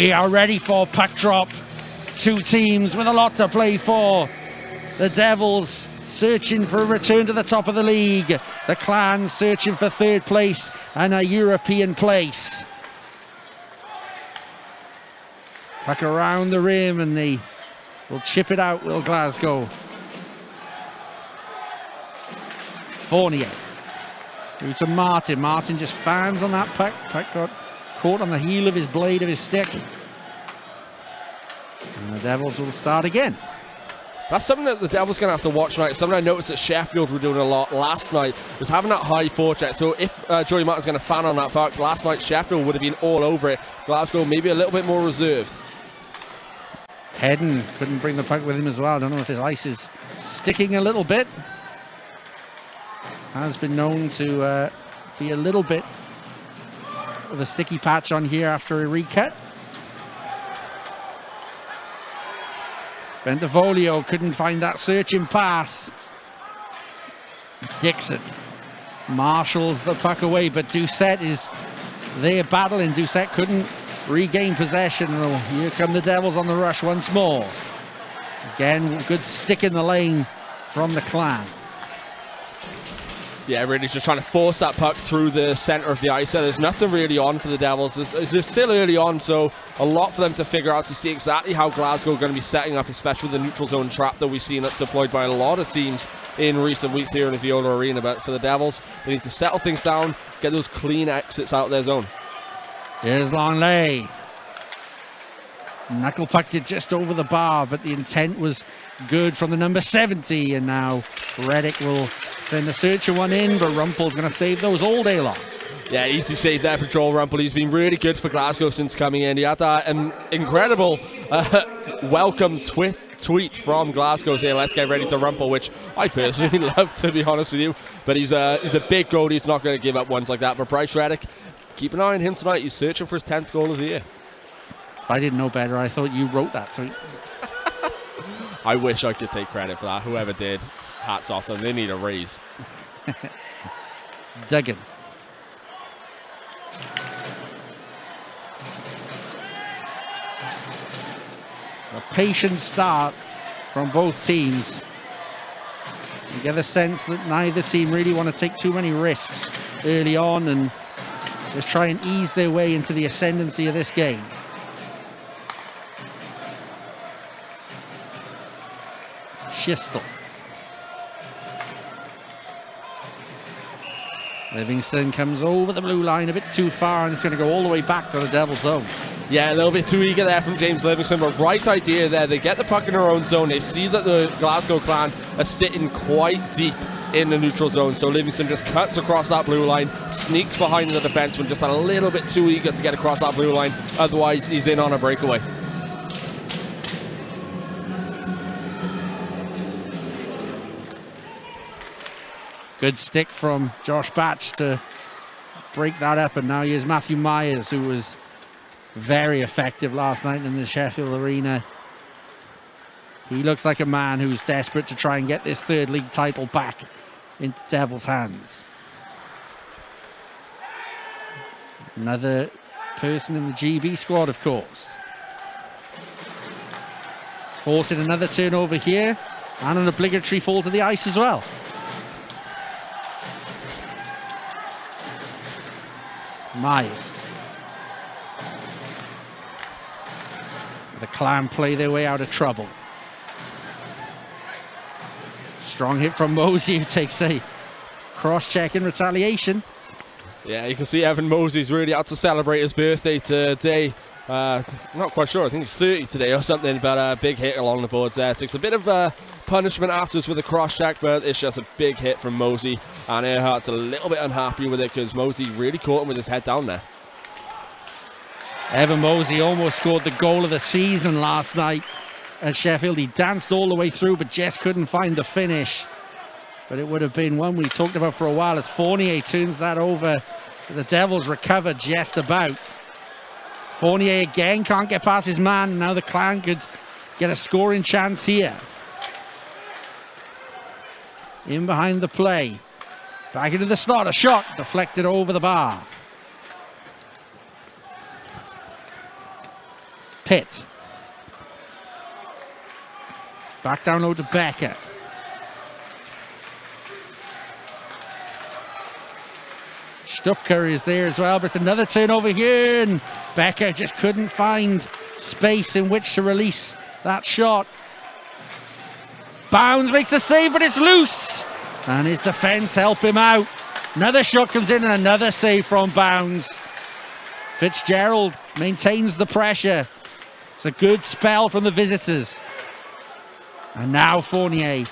We are ready for puck drop. Two teams with a lot to play for. The Devils searching for a return to the top of the league. The Clans searching for third place and a European place. Puck around the rim and they will chip it out, will Glasgow. Fournier. Through to Martin. Martin just fans on that puck. Puck got caught on the heel of his blade of his stick. And the Devils will start again. That's something that the Devils going to have to watch tonight. Something I noticed that Sheffield were doing a lot last night was having that high forecheck. So if Joey Martin's going to fan on that puck, last night Sheffield would have been all over it. Glasgow maybe a little bit more reserved. Hedden couldn't bring the puck with him as well. I don't know if his ice is sticking a little bit. Has been known to be a little bit of a sticky patch on here after a recut. Bentivolio couldn't find that searching pass. Dixon marshals the puck away, but Doucette is there battling. Doucette couldn't regain possession. Oh, here come the Devils on the rush once more. Again, good stick in the lane from the Clan. Yeah, really just trying to force that puck through the center of the ice. There's nothing really on for the Devils. It's still early on, so a lot for them to figure out to see exactly how Glasgow are going to be setting up, especially the neutral zone trap that we've seen that's deployed by a lot of teams in recent weeks here in the Viola Arena. But for the Devils, they need to settle things down, get those clean exits out of their zone. Here's Longley. Knuckle pucked it just over the bar, but the intent was good from the number 70, and now Reddick will send the searcher one in, but Rumpel's going to save those all day long. Yeah, easy save there for Joel Rumpel. He's been really good for Glasgow since coming in. He had that incredible welcome tweet from Glasgow saying, "Let's get ready to Rumpel," which I personally love, to be honest with you. But he's a big goalie. He's not going to give up ones like that. But Bryce Reddick, keep an eye on him tonight. He's searching for his 10th goal of the year. I didn't know better. I thought you wrote that tweet. I wish I could take credit for that. Whoever did, hats off them. They need a raise. Duggan. A patient start from both teams. You get a sense that neither team really want to take too many risks early on and just try and ease their way into the ascendancy of this game. Schistel. Livingston comes over the blue line a bit too far, and it's going to go all the way back to the Devils zone. Yeah, a little bit too eager there from James Livingston, but right idea there. They get the puck in their own zone. They see that the Glasgow Clan are sitting quite deep in the neutral zone, so Livingston just cuts across that blue line, sneaks behind the defenseman, just a little bit too eager to get across that blue line. Otherwise, he's in on a breakaway. Good stick from Josh Batch to break that up, and now here's Matthew Myers, who was very effective last night in the Sheffield Arena. He looks like a man who's desperate to try and get this third league title back into Devils' hands. Another person in the GB squad, of course. Forcing another turnover here, and an obligatory fall to the ice as well. Myers. The Clan play their way out of trouble. Strong hit from Mosey, who takes a cross-check in retaliation. Yeah, you can see Evan Mosey's really out to celebrate his birthday today. I'm not quite sure, I think he's 30 today or something, but a big hit along the boards there. Takes a bit of punishment afterwards with a cross-check, but it's just a big hit from Mosey, and Earhart's a little bit unhappy with it because Mosey really caught him with his head down there. Evan Mosey almost scored the goal of the season last night at Sheffield. He danced all the way through, but just couldn't find the finish. But it would have been one we talked about for a while as Fournier turns that over. The Devils recover just about. Fournier again can't get past his man. Now the Clan could get a scoring chance here. In behind the play. Back into the slot. A shot deflected over the bar. pit. Back down low to Becker. Stupker is there as well, but it's another turnover here, and Becker just couldn't find space in which to release that shot. Bounds makes the save, but it's loose, and his defense help him out. Another shot comes in, and another save from Bounds. Fitzgerald maintains the pressure. It's a good spell from the visitors. And now Fournier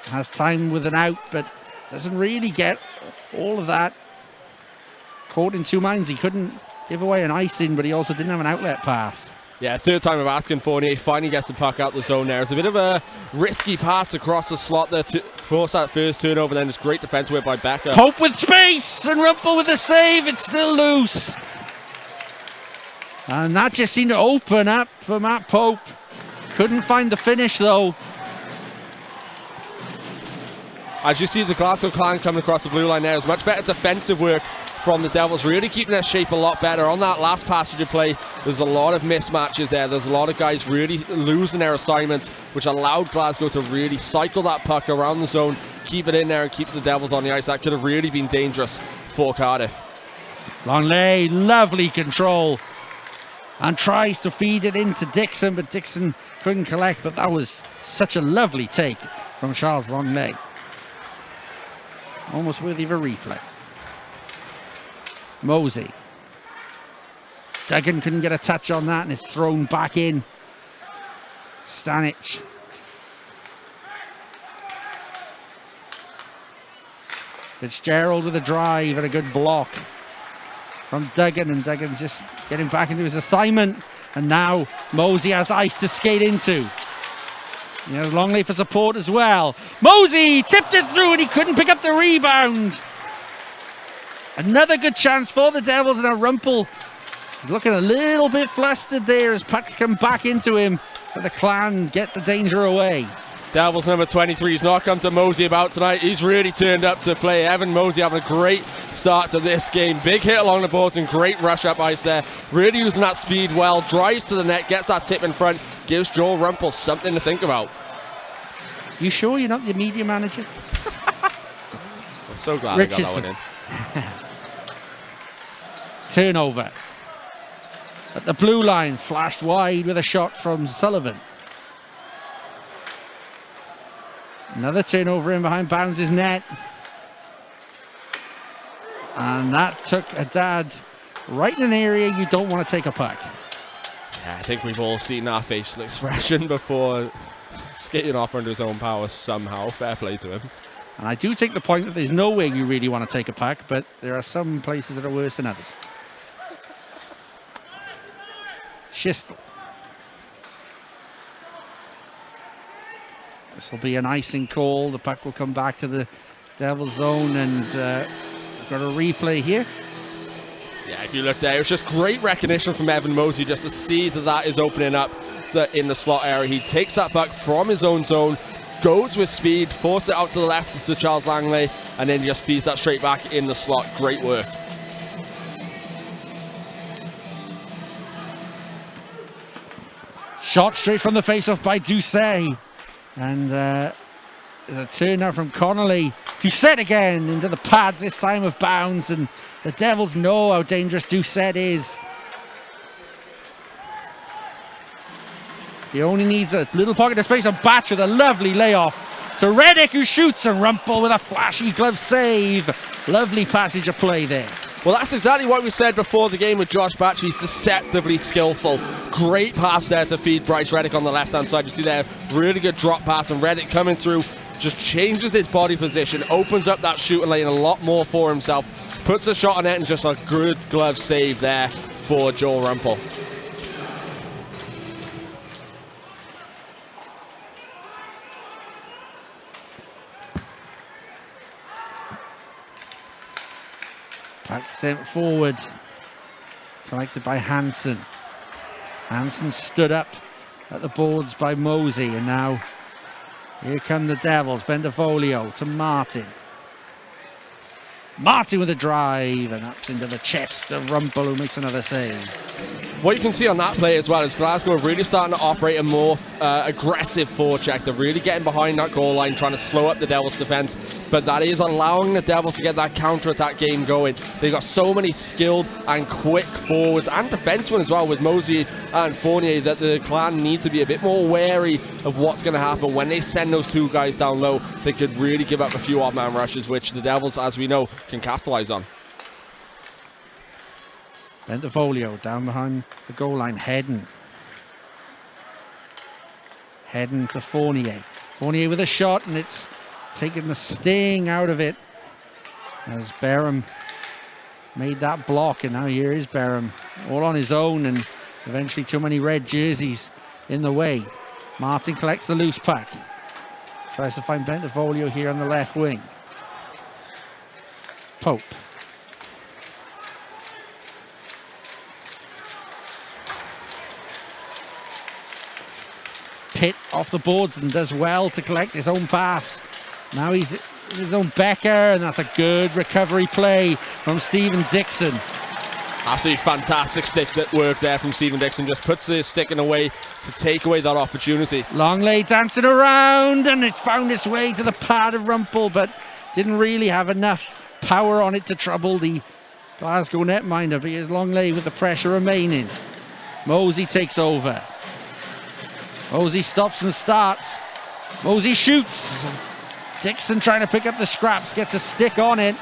has time with an out, but doesn't really get all of that. Caught in two minds. He couldn't give away an icing, but he also didn't have an outlet pass. Yeah, third time of asking. Fournier finally gets the puck out the zone there. It's a bit of a risky pass across the slot there to force that first turnover, then it's great defense work by Becker. Pope with space, and Rumpel with the save. It's still loose. And that just seemed to open up for Matt Pope. Couldn't find the finish though. As you see the Glasgow Clan coming across the blue line there, it's much better defensive work from the Devils, really keeping their shape a lot better. On that last passage of play, there's a lot of mismatches there. There's a lot of guys really losing their assignments, which allowed Glasgow to really cycle that puck around the zone, keep it in there and keeps the Devils on the ice. That could have really been dangerous for Cardiff. Longley, lovely control, and tries to feed it into Dixon, but Dixon couldn't collect. But that was such a lovely take from Charles Longley. Almost worthy of a replay. Mosey. Duggan couldn't get a touch on that, and it's thrown back in. Stanic. Fitzgerald with a drive and a good block from Duggan, and Duggan's just getting back into his assignment. And now Mosey has ice to skate into. He has Longley for support as well. Mosey tipped it through, and he couldn't pick up the rebound. Another good chance for the Devils, and a Rumpel he's looking a little bit flustered there as pucks come back into him. But the Clan get the danger away. Devils number 23 has not come to Mosey about tonight. He's really turned up to play. Evan Mosey having a great start to this game. Big hit along the boards and great rush up ice there. Really using that speed well. Drives to the net, gets that tip in front. Gives Joel Rumpel something to think about. You sure you're not the media manager? I'm so glad Richardson. I got that one in. Turnover. At the blue line, flashed wide with a shot from Sullivan. Another turnover in behind Bounds' net. And that took a dad right in an area you don't want to take a puck. Yeah, I think we've all seen our facial expression before, skating off under his own power somehow. Fair play to him. And I do take the point that there's nowhere you really want to take a puck, but there are some places that are worse than others. Schistel. This will be an icing call. The puck will come back to the Devils zone, and we've got a replay here. Yeah, if you look there, it was just great recognition from Evan Mosey just to see that that is opening up in the slot area. He takes that puck from his own zone, goes with speed, forces it out to the left to Charles Langley, and then just feeds that straight back in the slot. Great work. Shot straight from the face-off by Doucet. And there's a turn now from Connolly. Doucet again into the pads, this time of Bounds. And the Devils know how dangerous Doucet is. He only needs a little pocket of space, and Batch with a lovely layoff to Reddick, who shoots, and Rumpel with a flashy glove save. Lovely passage of play there. Well, that's exactly what we said before the game with Josh Batch. He's deceptively skillful. Great pass there to feed Bryce Reddick on the left-hand side. You see there, really good drop pass, and Reddick coming through, just changes his body position, opens up that shooting lane a lot more for himself, puts a shot on it, and just a good glove save there for Joel Rumpel. Puck sent forward, collected by Hansen. Hansen stood up at the boards by Mosey, and now here come the Devils. Bendefolio to Martin. Martin with a drive, and that's into the chest of Rumpel, who makes another save. What you can see on that play as well is Glasgow are really starting to operate a more aggressive forecheck. They're really getting behind that goal line, trying to slow up the Devils' defense, but that is allowing the Devils to get that counter-attack game going. They've got so many skilled and quick forwards and defensemen as well with Mosey and Fournier that the Clan need to be a bit more wary of what's going to happen. When they send those two guys down low, they could really give up a few odd-man rushes, which the Devils, as we know, can capitalize on. Bentavolio down behind the goal line, heading to Fournier. Fournier with a shot, and it's taking the sting out of it as Barham made that block, and now here is Barham all on his own, and eventually too many red jerseys in the way. Martin collects the loose puck, tries to find Bentavolio here on the left wing. Pope. Pitt off the boards and does well to collect his own pass. Now he's his own Becker, and that's a good recovery play from Stephen Dixon. Absolutely fantastic stick that work there from Stephen Dixon. Just puts the stick in a way to take away that opportunity. Longley dancing around, and it found its way to the pad of Rumpel, but didn't really have enough power on it to trouble the Glasgow netminder. But here's Longley with the pressure remaining. Mosey takes over. Mosey stops and starts. Mosey shoots. Dixon trying to pick up the scraps, gets a stick on it.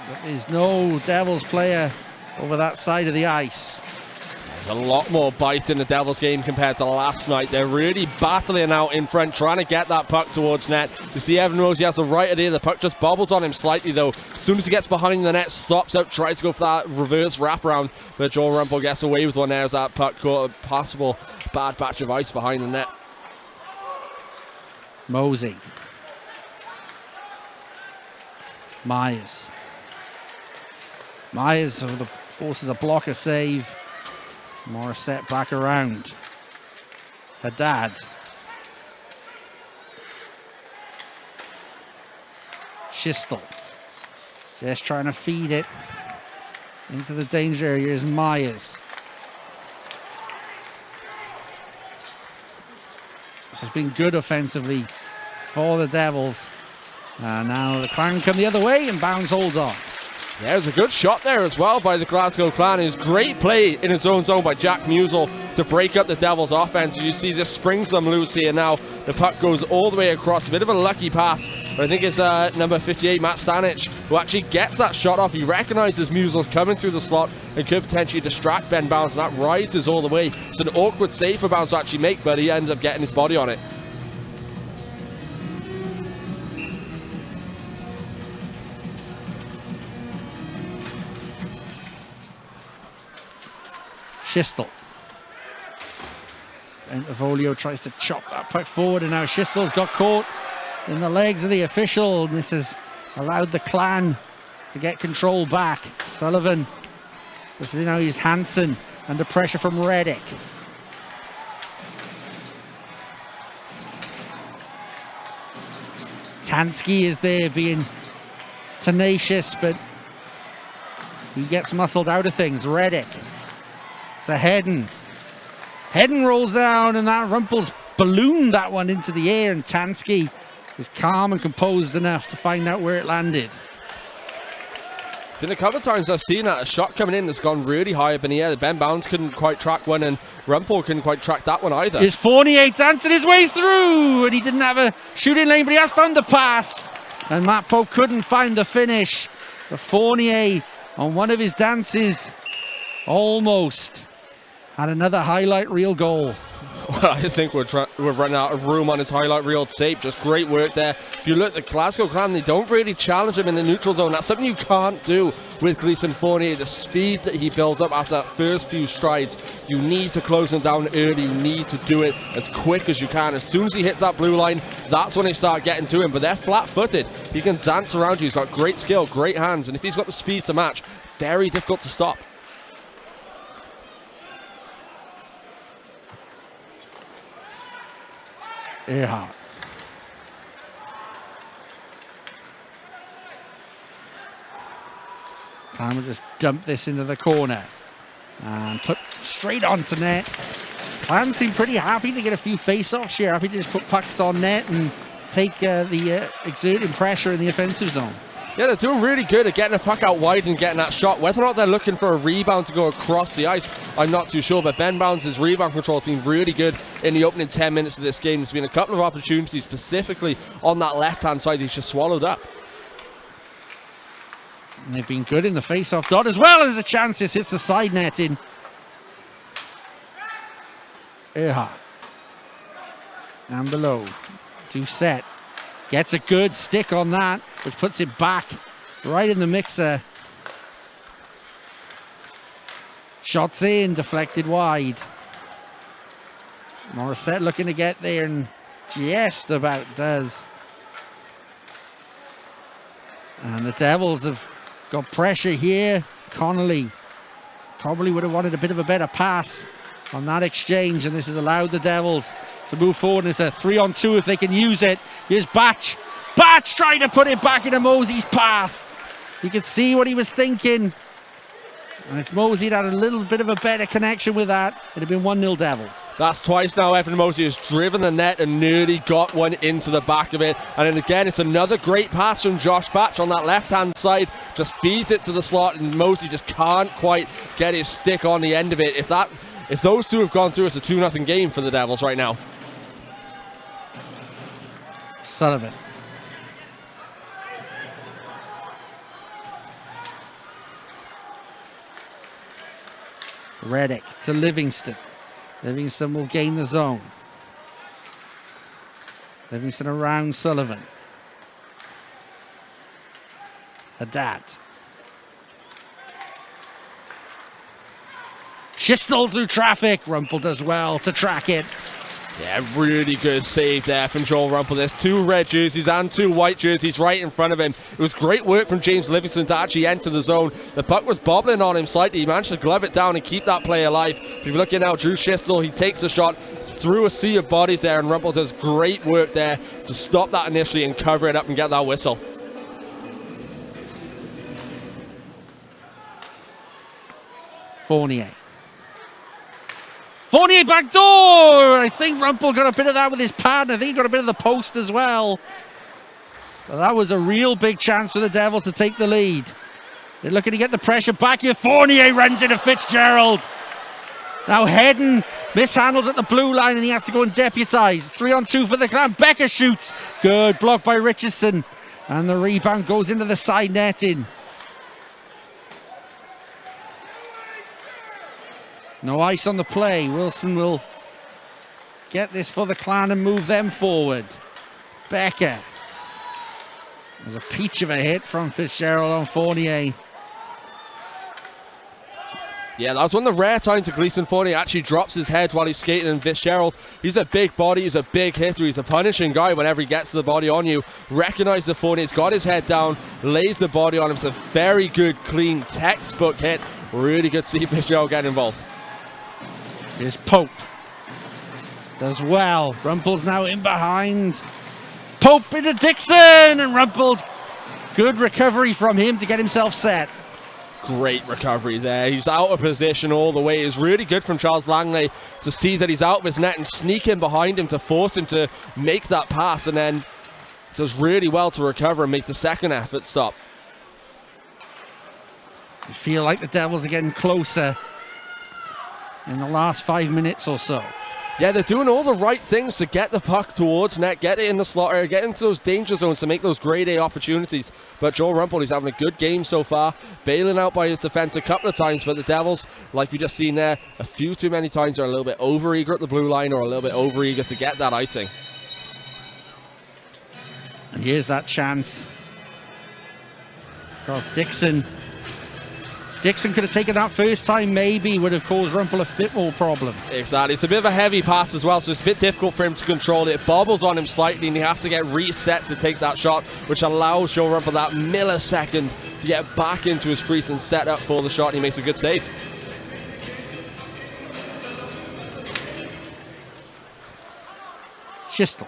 But there's no Devils player over that side of the ice. There's a lot more bite in the Devils game compared to last night. They're really battling out in front, trying to get that puck towards net. You see Evan Mosey has the right idea. The puck just bobbles on him slightly though. As soon as he gets behind the net, stops out, tries to go for that reverse wraparound. But Joel Rumpel gets away with one there as that puck caught a possible bad batch of ice behind the net. Mosey. Myers forces a blocker save. Morissette back around. Haddad. Schistel. Just trying to feed it into the danger area. Here's Myers. This has been good offensively for the Devils. Now the Clan come the other way, and Bounds holds on. Yeah, it was a good shot there as well by the Glasgow Clan. It was great play in its own zone by Jack Musel to break up the Devils' offense. You see this springs them loose here now. The puck goes all the way across. A bit of a lucky pass. But I think it's number 58, Matt Stanich, who actually gets that shot off. He recognises Musel's coming through the slot and could potentially distract Ben Bounds, and that rises all the way. It's an awkward save for Bounds to actually make, but he ends up getting his body on it. Schistel. Bentavolio tries to chop that puck forward, and now Schistel's got caught in the legs of the official, and this has allowed the Clan to get control back. Sullivan, this is now he's Hansen under pressure from Reddick. Tansky is there being tenacious, but he gets muscled out of things. Reddick. It's a Hedden. Hedden rolls down, and that Rumpel's ballooned that one into the air, and Tansky is calm and composed enough to find out where it landed. There's been a couple of times I've seen that, a shot coming in that's gone really high up in the air. Ben Bounds couldn't quite track one, and Rumpel couldn't quite track that one either. Here's Fournier dancing his way through, and he didn't have a shooting lane, but he has found the pass. And Matt Pope couldn't find the finish. But Fournier, on one of his dances, almost had another highlight reel goal. Well, I think we're running out of room on his highlight reel tape. Just great work there. If you look at the Glasgow Clan, they don't really challenge him in the neutral zone. That's something you can't do with Gleeson Fournier. The speed that he builds up after that first few strides, you need to close him down early. You need to do it as quick as you can. As soon as he hits that blue line, that's when they start getting to him. But they're flat-footed. He can dance around you. He's got great skill, great hands. And if he's got the speed to match, very difficult to stop. Earhart. Clan will just dump this into the corner. And put straight onto net. Clan seem pretty happy to get a few face-offs here. Happy to just put pucks on net and take the exerting pressure in the offensive zone. Yeah, they're doing really good at getting a puck out wide and getting that shot. Whether or not they're looking for a rebound to go across the ice, I'm not too sure. But Ben Bounds' rebound control has been really good in the opening 10 minutes of this game. There's been a couple of opportunities, specifically on that left-hand side, he's just swallowed up. And they've been good in the face-off dot as well. As a chance, this hits the side netting. Erha. And below. Doucette gets a good stick on that, which puts it back right in the mixer. Shots in, deflected wide. Morissette looking to get there and just about does. And the Devils have got pressure here. Connolly probably would have wanted a bit of a better pass on that exchange, and this has allowed the Devils to move forward. And it's a 3-on-2 if they can use it. Here's Batch. Batch trying to put it back into Mosey's path. You could see what he was thinking. And if Mosey had a little bit of a better connection with that, it'd have been 1-0 Devils. That's twice now Evan Mosey has driven the net and nearly got one into the back of it. And then again, it's another great pass from Josh Batch on that left-hand side. Just feeds it to the slot, and Mosey just can't quite get his stick on the end of it. If those two have gone through, it's a 2-0 game for the Devils right now. Sullivan. Reddick to Livingston. Livingston will gain the zone. Livingston around Sullivan. Haddad. Schistel through traffic. Rumpel does well to track it. Yeah, really good save there from Joel Rumpel. There's 2 red jerseys and 2 white jerseys right in front of him. It was great work from James Livingston to actually enter the zone. The puck was bobbling on him slightly. He managed to glove it down and keep that play alive. If you're looking now, Drew Schistel, he takes a shot through a sea of bodies there, and Rumpel does great work there to stop that initially and cover it up and get that whistle. Fournier. Fournier back door! I think Rumpel got a bit of that with his pad. I think he got a bit of the post as well. But that was a real big chance for the Devils to take the lead. They're looking to get the pressure back here. Fournier runs into Fitzgerald. Now Hedden mishandles at the blue line and he has to go and deputise. 3-on-2 for the Clan. Becker shoots. Good block by Richardson. And the rebound goes into the side netting. No ice on the play. Wilson will get this for the Clan and move them forward. Becker. There's a peach of a hit from Fitzgerald on Fournier. Yeah, that was one of the rare times that Gleason Fournier actually drops his head while he's skating, and Fitzgerald, he's a big body, he's a big hitter, he's a punishing guy whenever he gets the body on you. Recognises the Fournier's got his head down, lays the body on him. It's a very good, clean, textbook hit. Really good to see Fitzgerald get involved. Here's Pope. Does well. Rumpel's now in behind. Pope into Dixon, and Rumpel's good recovery from him to get himself set. Great recovery there. He's out of position all the way. It's really good from Charles Langley to see that he's out of his net and sneak in behind him to force him to make that pass, and then does really well to recover and make the second effort stop. You feel like the Devils are getting closer in the last 5 minutes or so. Yeah, they're doing all the right things to get the puck towards net, get it in the slot area, get into those danger zones to make those grade A opportunities. But Joel Rumpel, he's having a good game so far, bailing out by his defense a couple of times, but the Devils, like we just seen there, a few too many times are a little bit over-eager at the blue line or a little bit over-eager to get that icing. And here's that chance. Across Dixon. Dixon could have taken that first time, maybe would have caused Rumpel a bit more problem. Exactly. It's a bit of a heavy pass as well, so it's a bit difficult for him to control it. It bobbles on him slightly, and he has to get reset to take that shot, which allows Joel Rumpel that millisecond to get back into his crease and set up for the shot, and he makes a good save. Schistel.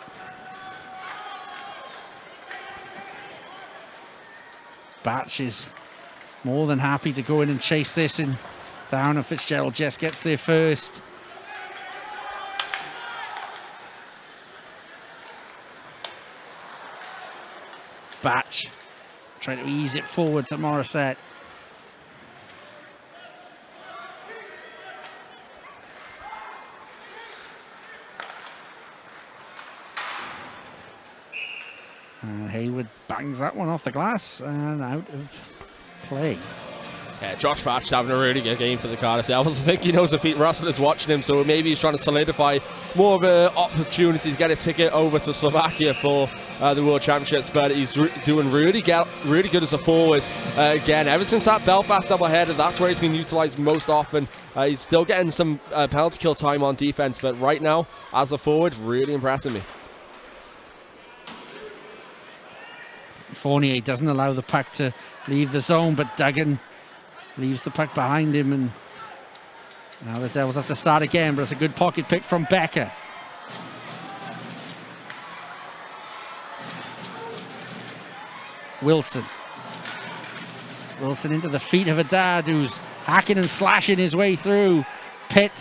Batch is more than happy to go in and chase this in Down, and Fitzgerald just gets there first. Batch trying to ease it forward to Morissette. And Hayward bangs that one off the glass and out of play. Yeah, Josh Batch having a really good game for the Cardiff Devils. I think he knows that Pete Russell is watching him, so maybe he's trying to solidify more of an opportunity to get a ticket over to Slovakia for the World Championships. But he's doing really good as a forward. Again, ever since that Belfast doubleheader, that's where he's been utilised most often. He's still getting some penalty kill time on defence, but right now, as a forward, really impressing me. Fournier doesn't allow the puck to leave the zone, but Duggan leaves the puck behind him, and now the Devils have to start again, but it's a good pocket pick from Becker. Wilson into the feet of Haddad, who's hacking and slashing his way through. Pitt,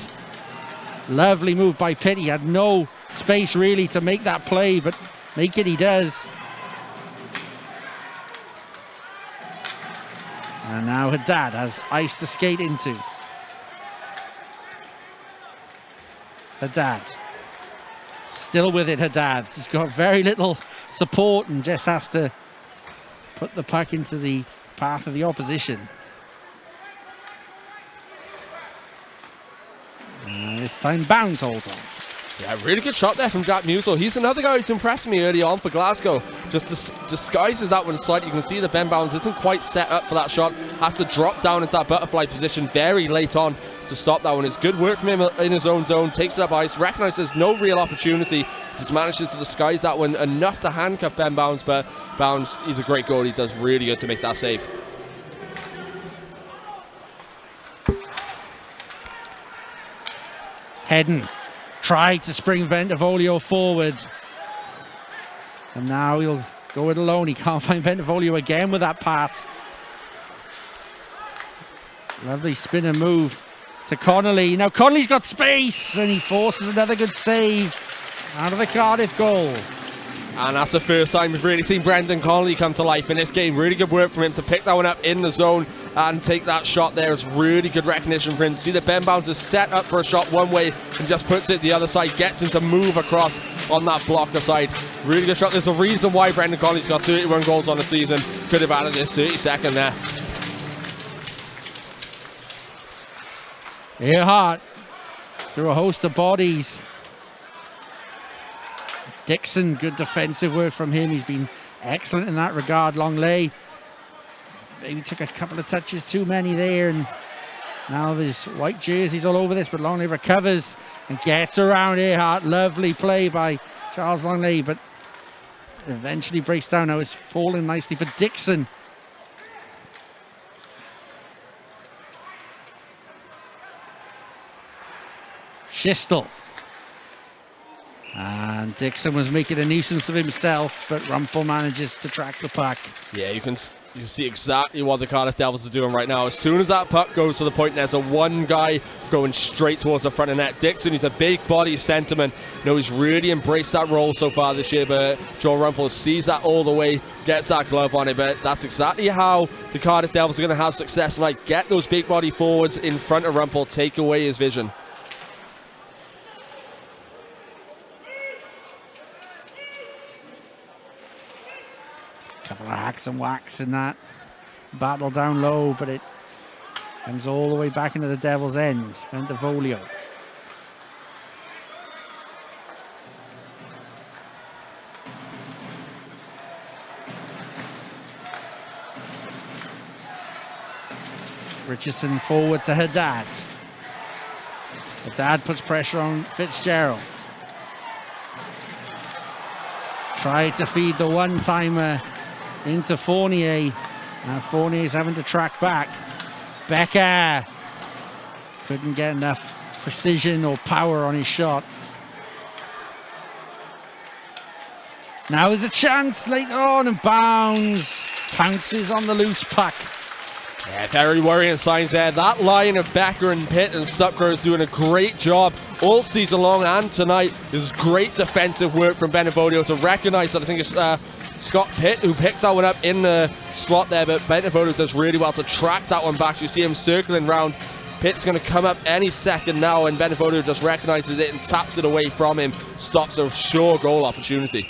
lovely move by Pitt. He had no space really to make that play, but make it he does. And now Haddad has ice to skate into. Haddad. Still with it, Haddad. He's got very little support and just has to put the puck into the path of the opposition. And this time Bounds holds on. Yeah, really good shot there from Jack Musil. He's another guy who's impressed me early on for Glasgow. Just disguises that one slightly. You can see that Ben Bounds isn't quite set up for that shot. Has to drop down into that butterfly position very late on to stop that one. It's good work from him in his own zone. Takes it up ice. Recognises no real opportunity. Just manages to disguise that one enough to handcuff Ben Bounds. But Bounds, he's a great goalie. He does really good to make that save. Hedden tried to spring Ventivolio forward, and now he'll go it alone. He can't find Ventivolio again with that pass. Lovely spin and move to Connolly. Now Connolly's got space, and he forces another good save out of the Cardiff goal. And that's the first time we've really seen Brendan Connolly come to life in this game. Really good work from him to pick that one up in the zone and take that shot there. It's really good recognition for him to see that Ben Bounds is set up for a shot one way and just puts it the other side, gets him to move across on that blocker side. Really good shot. There's a reason why Brendan Connolly's got 31 goals on the season. Could have added this 32nd there. Earhart through a host of bodies. Dixon, good defensive work from him. He's been excellent in that regard. Longley maybe took a couple of touches too many there, and now there's white jerseys all over this, but Longley recovers and gets around Earhart. Lovely play by Charles Longley, but eventually breaks down. Now it's falling nicely for Dixon. Schistel. And Dixon was making a nuisance of himself, but Rumpel manages to track the puck. Yeah, you can see exactly what the Cardiff Devils are doing right now. As soon as that puck goes to the point, there's a one guy going straight towards the front of net. Dixon, he's a big body centerman. You know, he's really embraced that role so far this year, but Joel Rumpel sees that all the way, gets that glove on it. But that's exactly how the Cardiff Devils are going to have success tonight. Get those big body forwards in front of Rumpel, take away his vision. Couple of hacks and whacks in that battle down low, but it comes all the way back into the Devil's end. Ventivolio. Richardson forward to Haddad. Haddad puts pressure on Fitzgerald. Tried to feed the one-timer into Fournier. Now Fournier's having to track back. Becker couldn't get enough precision or power on his shot. Now there's a chance late on, and Bounds pounces on the loose puck. Yeah, very worrying signs there. That line of Becker and Pitt and Stuckrow is doing a great job all season long and tonight. There's great defensive work from Benevolio to recognise that. I think it's Scott Pitt who picks that one up in the slot there, but Benevolio does really well to track that one back. You see him circling round. Pitt's going to come up any second now, and Benevolio just recognises it and taps it away from him. Stops a sure goal opportunity.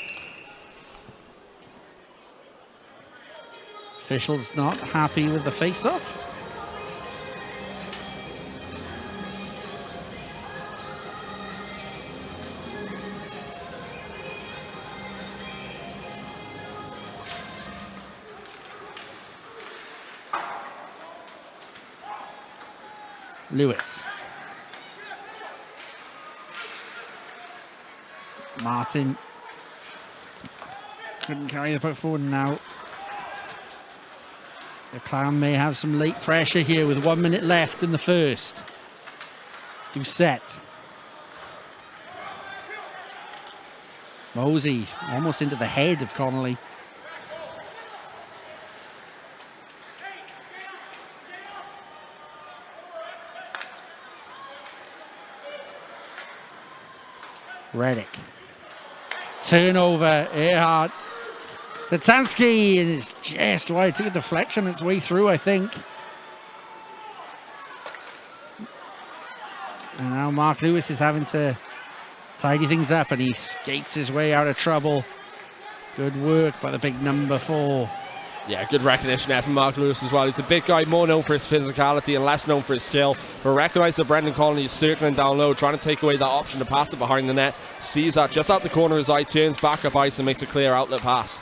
Officials not happy with the face-off. Lewis. Martin couldn't carry the puck forward now. The Clown may have some late pressure here with 1 minute left in the first. Doucette. Mosey almost into the head of Connolly. Reddick. Turnover, Earhart. Tatanski in his chest. Why, took a deflection its way through, I think. And now Mark Lewis is having to tidy things up, and he skates his way out of trouble. Good work by the big number 4. Yeah, good recognition there from Mark Lewis as well. He's a big guy, more known for his physicality and less known for his skill. But recognize that Brendan Connolly is circling down low, trying to take away that option to pass it behind the net. Sees that just out the corner of his eye, turns back up ice and makes a clear outlet pass.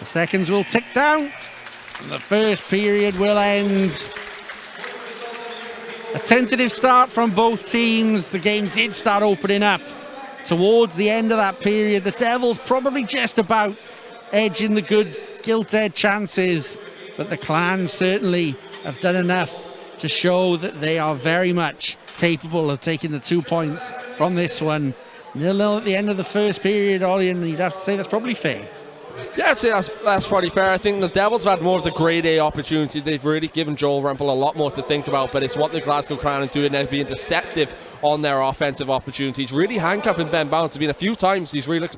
The seconds will tick down. And the first period will end. A tentative start from both teams. The game did start opening up. Towards the end of that period, the Devils probably just about edging the good gilt-edged chances, but the Clans certainly have done enough to show that they are very much capable of taking the 2 points from this one. 0-0 at the end of the first period, Ollie, and you'd have to say that's probably fair. Yeah, I'd say that's probably fair. I think the Devils have had more of the grade A opportunity. They've really given Joel Rumpel a lot more to think about, but it's what the Glasgow Clan are doing. They're being deceptive on their offensive opportunities. Really handcuffing Ben Bounce. There's been a few times he's really...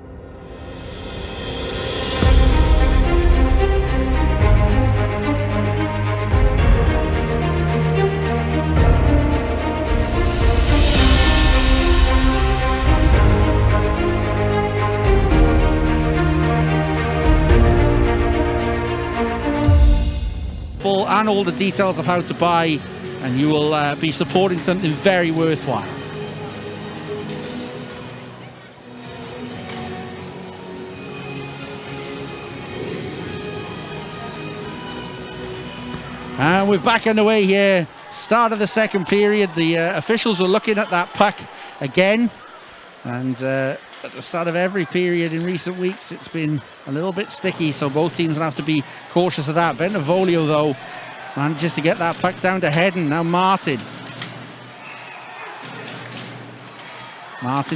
And all the details of how to buy, and you will be supporting something very worthwhile. And we're back underway here. Start of the second period. The officials are looking at that puck again, and at the start of every period in recent weeks it's been a little bit sticky, so both teams will have to be cautious of that. Benevolio though manages to get that puck down to Hedden. Now Martin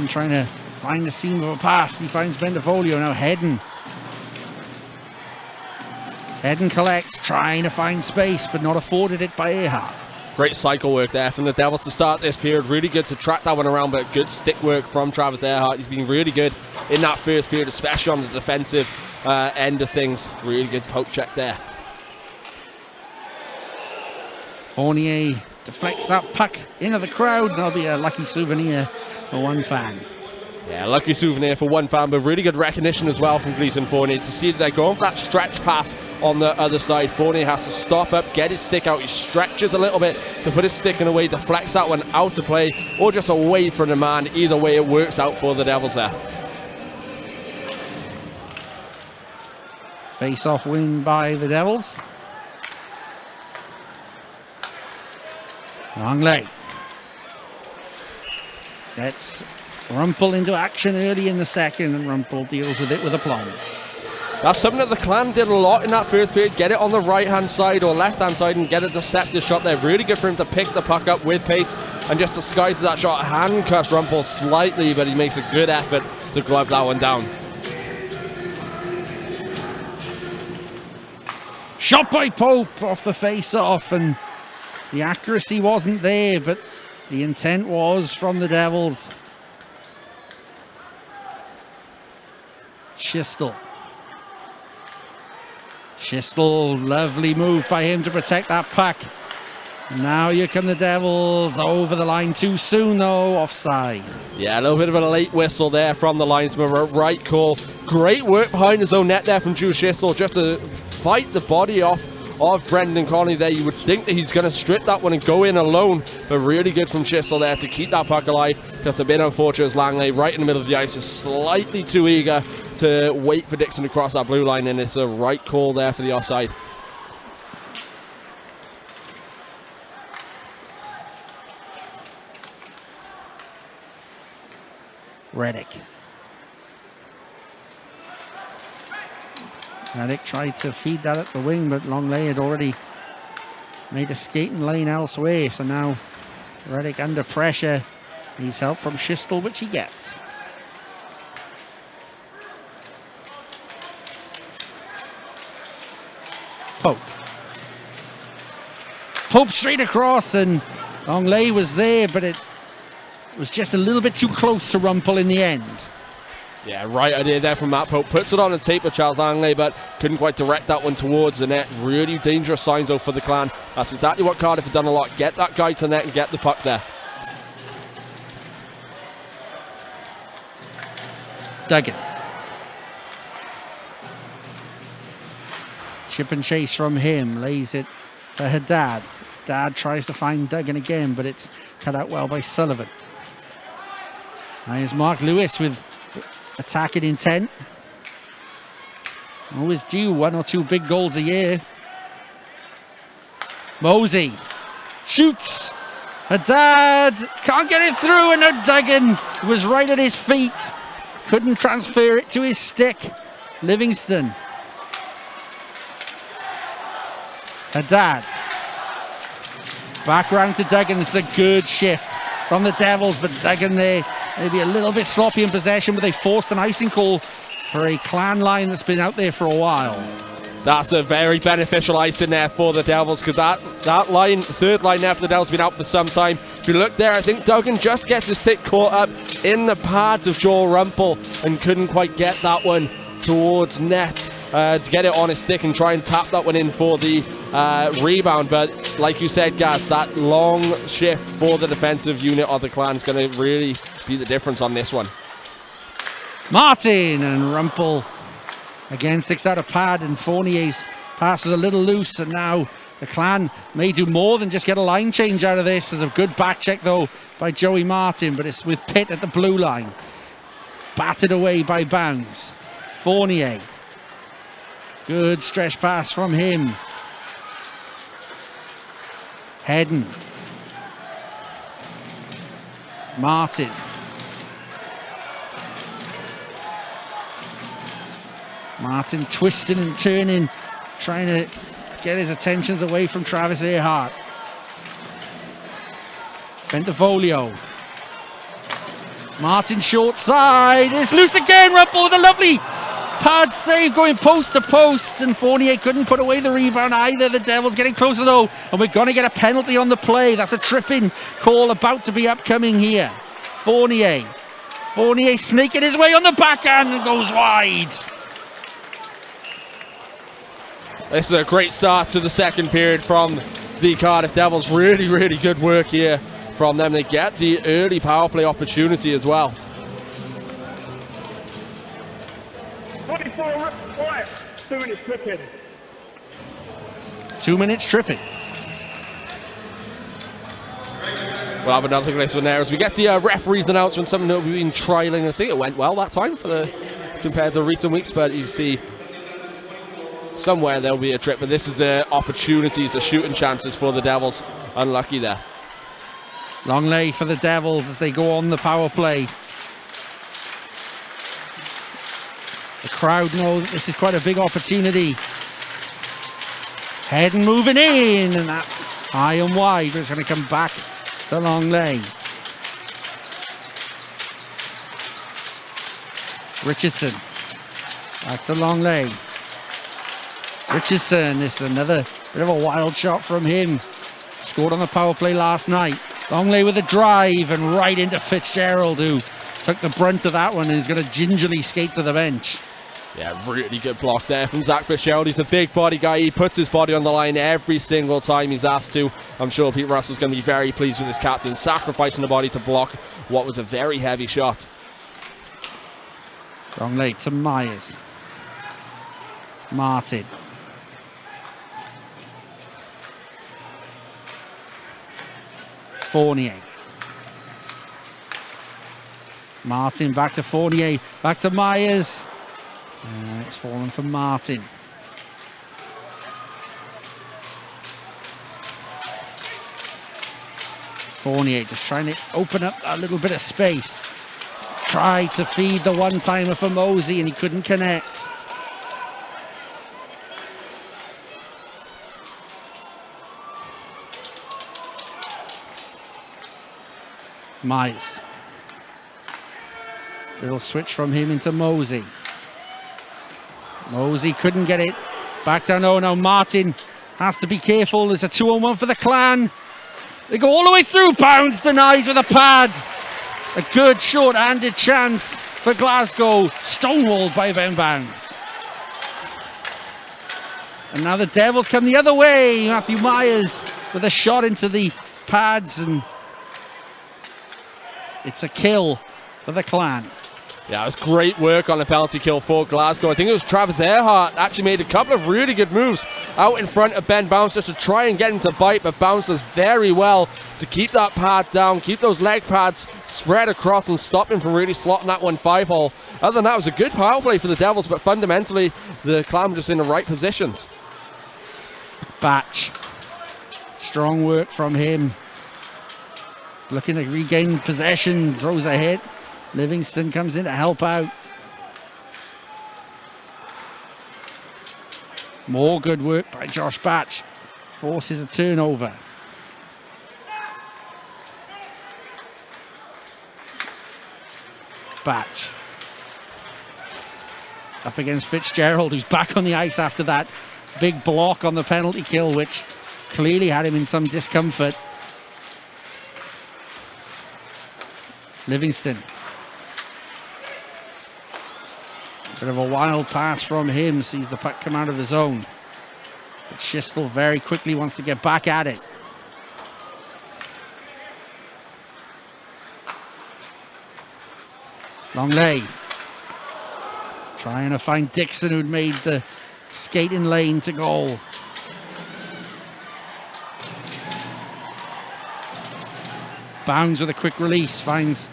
trying to find the seam of a pass. He finds Benevolio. Now Hedden collects, trying to find space, but not afforded it by Earhart. Great cycle work there from the Devils to start this period. Really good to track that one around, but good stick work from Travis Earhart. He's been really good in that first period, especially on the defensive end of things. Really good poke check there. Fournier deflects that puck into the crowd. That'll be a lucky souvenir for one fan. Yeah, lucky souvenir for one fan, but really good recognition as well from Gleason Fournier to see that they're going for that stretch pass on the other side. Fournier has to stop up, get his stick out. He stretches a little bit to put his stick in a way, deflects that one out to play or just away from the man. Either way, it works out for the Devils there. Face-off win by the Devils. Longley gets Rumpel into action early in the second, and Rumpel deals with it with aplomb. That's something that the Clan did a lot in that first period. Get it on the right-hand side or left-hand side and get a deceptive shot there. Really good for him to pick the puck up with pace and just disguise that shot. Handcuffs Rumpel slightly, but he makes a good effort to glove that one down. Shot by Pope off the face-off, and the accuracy wasn't there, but the intent was from the Devils. Schistel. Schistel, lovely move by him to protect that puck. Now here come the Devils, over the line too soon though, offside. Yeah, a little bit of a late whistle there from the linesman, right call. Great work behind his own net there from Drew Schistel, just to fight the body off of Brendan Connolly there. You would think that he's going to strip that one and go in alone, but really good from Schistel there to keep that puck alive. Just a bit unfortunate as Langley right in the middle of the ice is slightly too eager to wait for Dixon to cross that blue line, and it's a right call there for the offside. Reddick tried to feed that at the wing, but Longley had already made a skating lane elsewhere, so now Reddick under pressure. Needs help from Schistel, which he gets. Pope straight across, and Longley was there, but it was just a little bit too close to Rumpel in the end. Yeah, right idea there from Matt Pope. Puts it on the tape of Charles Langley, but couldn't quite direct that one towards the net. Really dangerous signs though for the Clan. That's exactly what Cardiff have done a lot. Get that guy to the net and get the puck there. Duggan. Chip and chase from him. Lays it to Haddad. Haddad tries to find Duggan again, but it's cut out well by Sullivan. Now here's Mark Lewis with attacking intent. Always due 1 or 2 big goals a year. Mosey shoots. Haddad can't get it through, and now Duggan was right at his feet. Couldn't transfer it to his stick. Livingston. Haddad. Back round to Duggan. It's a good shift from the Devils, but Duggan there maybe a little bit sloppy in possession, but they forced an icing call for a Clan line that's been out there for a while. That's a very beneficial ice in there for the Devils, because that line, third line there for the Devils, has been out for some time. If you look there, I think Duggan just gets his stick caught up in the pads of Joel Rumpel and couldn't quite get that one towards net to get it on his stick and try and tap that one in for the rebound. But like you said, Gaz, that long shift for the defensive unit of the Clan is going to really be the difference on this one. Martin, and Rumpel again sticks out a pad, and Fournier's pass was a little loose, and now the Clan may do more than just get a line change out of this. There's a good back check though by Joey Martin, but it's with Pitt at the blue line. Batted away by Bounds. Fournier. Good stretch pass from him. Hedden. Martin. Martin twisting and turning, trying to get his attentions away from Travis Earhart. Bentivoglio. Martin short side. It's loose again. Rumpel with a lovely pad save going post to post, and Fournier couldn't put away the rebound either. The Devils getting closer though, and we're going to get a penalty on the play. That's a tripping call about to be upcoming here. Fournier sneaking his way on the backhand and goes wide. This is a great start to the second period from the Cardiff Devils. Really, really good work here from them. They get the early power play opportunity as well. 24 quiet. 2 minutes tripping. 2 minutes tripping. We'll have another place one there as we get the referee's announcement, something that we've been trialing. I think it went well that time compared to recent weeks, but you see somewhere there'll be a trip, but this is the opportunities, the shooting chances for the Devils. Unlucky there. Long lay for the Devils as they go on the power play. The crowd know that this is quite a big opportunity. Hedden moving in, and that's high and wide, but it's going to come back to Longley. Richardson. Back to Longley. Richardson, this is another bit of a wild shot from him. Scored on the power play last night. Longley with a drive and right into Fitzgerald, who took the brunt of that one and is going to gingerly skate to the bench. Yeah, really good block there from Zach Fitzgerald. He's a big body guy. He puts his body on the line every single time he's asked to. I'm sure Pete Russell's going to be very pleased with his captain, sacrificing the body to block what was a very heavy shot. Longley to Myers. Martin. Fournier. Martin back to Fournier. Back to Myers. It's fallen for Martin. Fournier just trying to open up a little bit of space. Tried to feed the one-timer for Mosey and he couldn't connect. Myers. Little switch from him into Mosey. Mosey couldn't get it. Back down. Oh no, Martin has to be careful. There's a 2-on-1 for the Clan. They go all the way through. Bounds denies with a pad. A good short-handed chance for Glasgow. Stonewalled by Ben Bounds. And now the Devils come the other way. Matthew Myers with a shot into the pads, and it's a kill for the Clan. Yeah, it was great work on the penalty kill for Glasgow. I think it was Travis Earhart actually made a couple of really good moves out in front of Ben Bounds just to try and get him to bite, but Bounds does very well to keep that pad down, keep those leg pads spread across and stop him from really slotting that 1-5 hole. Other than that, it was a good power play for the Devils, but fundamentally the Clan were just in the right positions. Batch. Strong work from him. Looking to regain possession, throws a hit. Livingston comes in to help out. More good work by Josh Batch. Forces a turnover. Batch. Up against Fitzgerald, who's back on the ice after that big block on the penalty kill, which clearly had him in some discomfort. Livingston. Bit of a wild pass from him, sees the puck come out of the zone. But Schistel very quickly wants to get back at it. Longley. Trying to find Dixon, who'd made the skating lane to goal. Bounds with a quick release, finds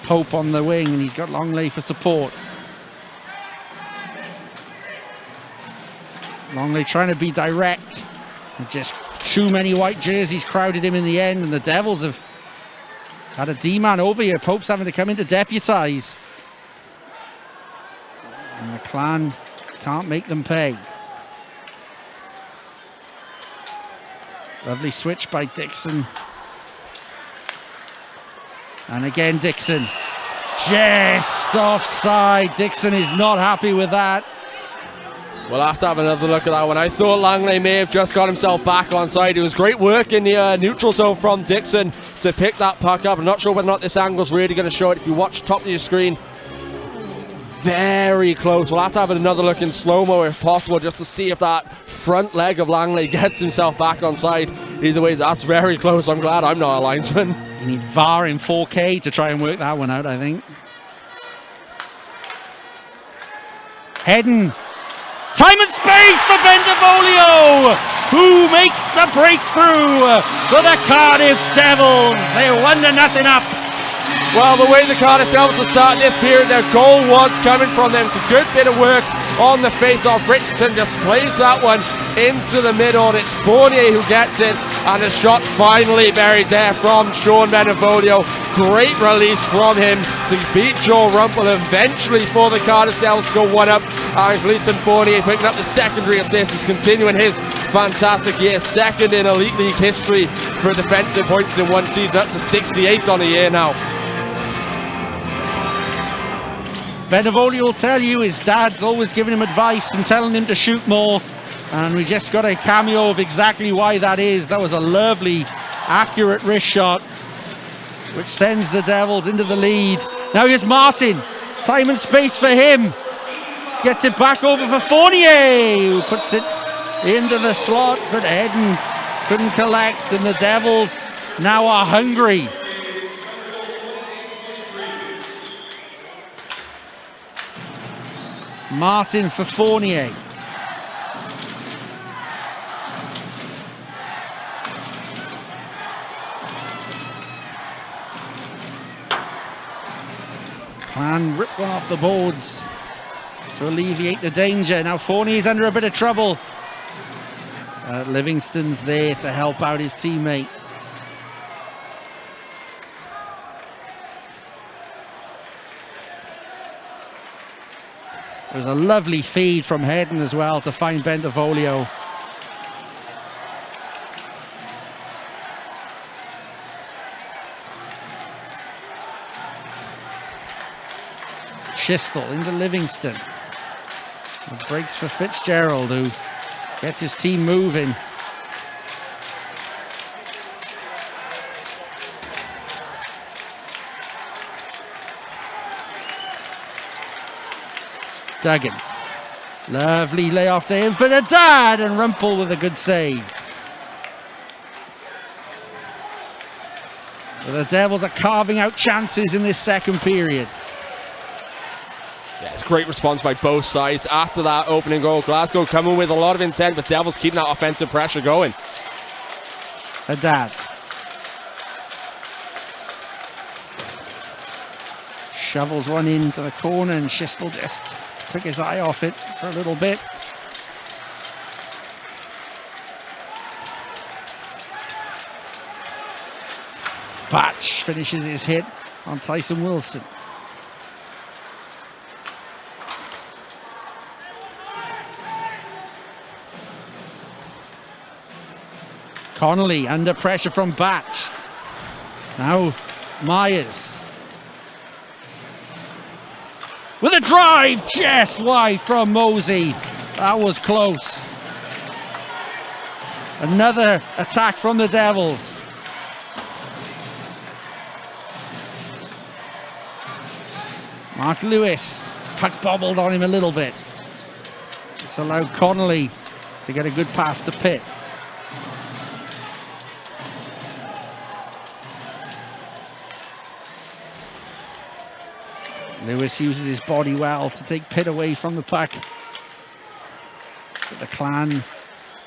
Pope on the wing, and he's got Longley for support. Longley trying to be direct, and just too many white jerseys crowded him in the end, and the Devils have had a D-man over here. Pope's having to come in to deputise, and the Clan can't make them pay. Lovely switch by Dixon. And again Dixon. Just offside. Dixon is not happy with that. We'll have to have another look at that one. I thought Langley may have just got himself back on side. It was great work in the neutral zone from Dixon to pick that puck up. I'm not sure whether or not this angle's really going to show it. If you watch top of your screen, very close. We'll have to have another look in slow-mo if possible, just to see if that front leg of Langley gets himself back on side. Either way, that's very close. I'm glad I'm not a linesman. You need VAR in 4K to try and work that one out, I think. Heading. Time and space for Bendevolio, who makes the breakthrough for the Cardiff Devils. They're 1-0 up. Well, the way the Cardiff Devils are starting this period, their goal was coming from them. It's a good bit of work on the face-off. Richardson just plays that one into the middle, and it's Fournier who gets it, and a shot finally buried there from Sean Bendevolio. Great release from him to beat Joe Rumpel eventually for the Cardiff Devils to go 1-up. And Gleason Fournier picking up the secondary assist. He's continuing his fantastic year, second in Elite League history for defensive points in one season, up to 68 on the year now. Benvolio will tell you his dad's always giving him advice and telling him to shoot more. And we just got a cameo of exactly why that is. That was a lovely, accurate wrist shot, which sends the Devils into the lead. Now here's Martin. Time and space for him. Gets it back over for Fournier, who puts it into the slot, but Hedden couldn't collect, and the Devils now are hungry. Martin for Fournier. Clan rip one off the boards to alleviate the danger. Now Fournier's under a bit of trouble. Livingston's there to help out his teammate. There was a lovely feed from Hedden as well to find Benvolio. Schistel into Livingston. It breaks for Fitzgerald, who gets his team moving. Duggan. Lovely layoff to him for the dad, and Rumpel with a good save. But the Devils are carving out chances in this second period. Yeah, it's great response by both sides after that opening goal. Glasgow coming with a lot of intent, but Devils keeping that offensive pressure going. Haddad. Shovels one into the corner, and Schistel just took his eye off it for a little bit. Batch finishes his hit on Tyson Wilson. Connolly under pressure from Batch. Now Myers. With a drive just wide from Mosey. That was close. Another attack from the Devils. Mark Lewis. Puck bobbled on him a little bit. It's allowed Connolly to get a good pass to Pitt. Lewis uses his body well to take Pitt away from the puck. But the Clan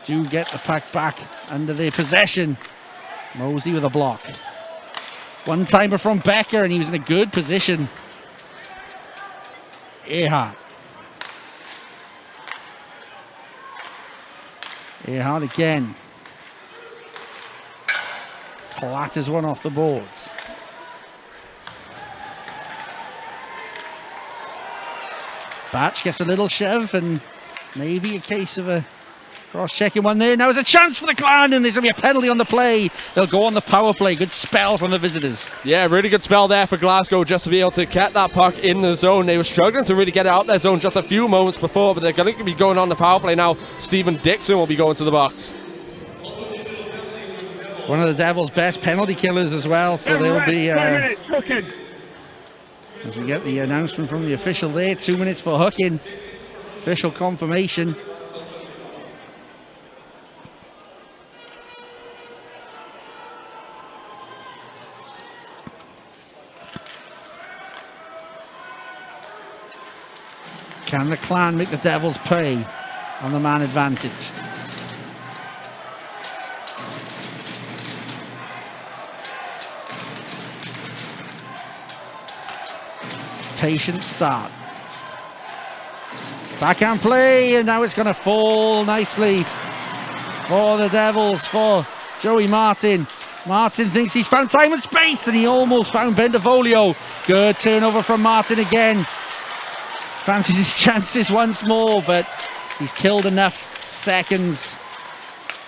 do get the puck back under their possession. Mosey with a block. One-timer from Becker, and he was in a good position. Earhart. Earhart again. Clatters one off the boards. Batch gets a little shove, and maybe a case of a cross-checking one there. Now there's a chance for the Clan, and there's going to be a penalty on the play. They'll go on the power play. Good spell from the visitors. Yeah, really good spell there for Glasgow just to be able to get that puck in the zone. They were struggling to really get it out their zone just a few moments before, but they're going to be going on the power play now. Stephen Dixon will be going to the box. One of the Devils' best penalty killers as well, so they'll be... as we get the announcement from the official there, 2 minutes for hooking. Official confirmation. Can the Clan make the Devils pay on the man advantage? Patient start. Backhand play, and now it's going to fall nicely for the Devils, for Joey Martin. Martin thinks he's found time and space, and he almost found Benvolio. Good turnover from Martin again. Fancies his chances once more, but he's killed enough seconds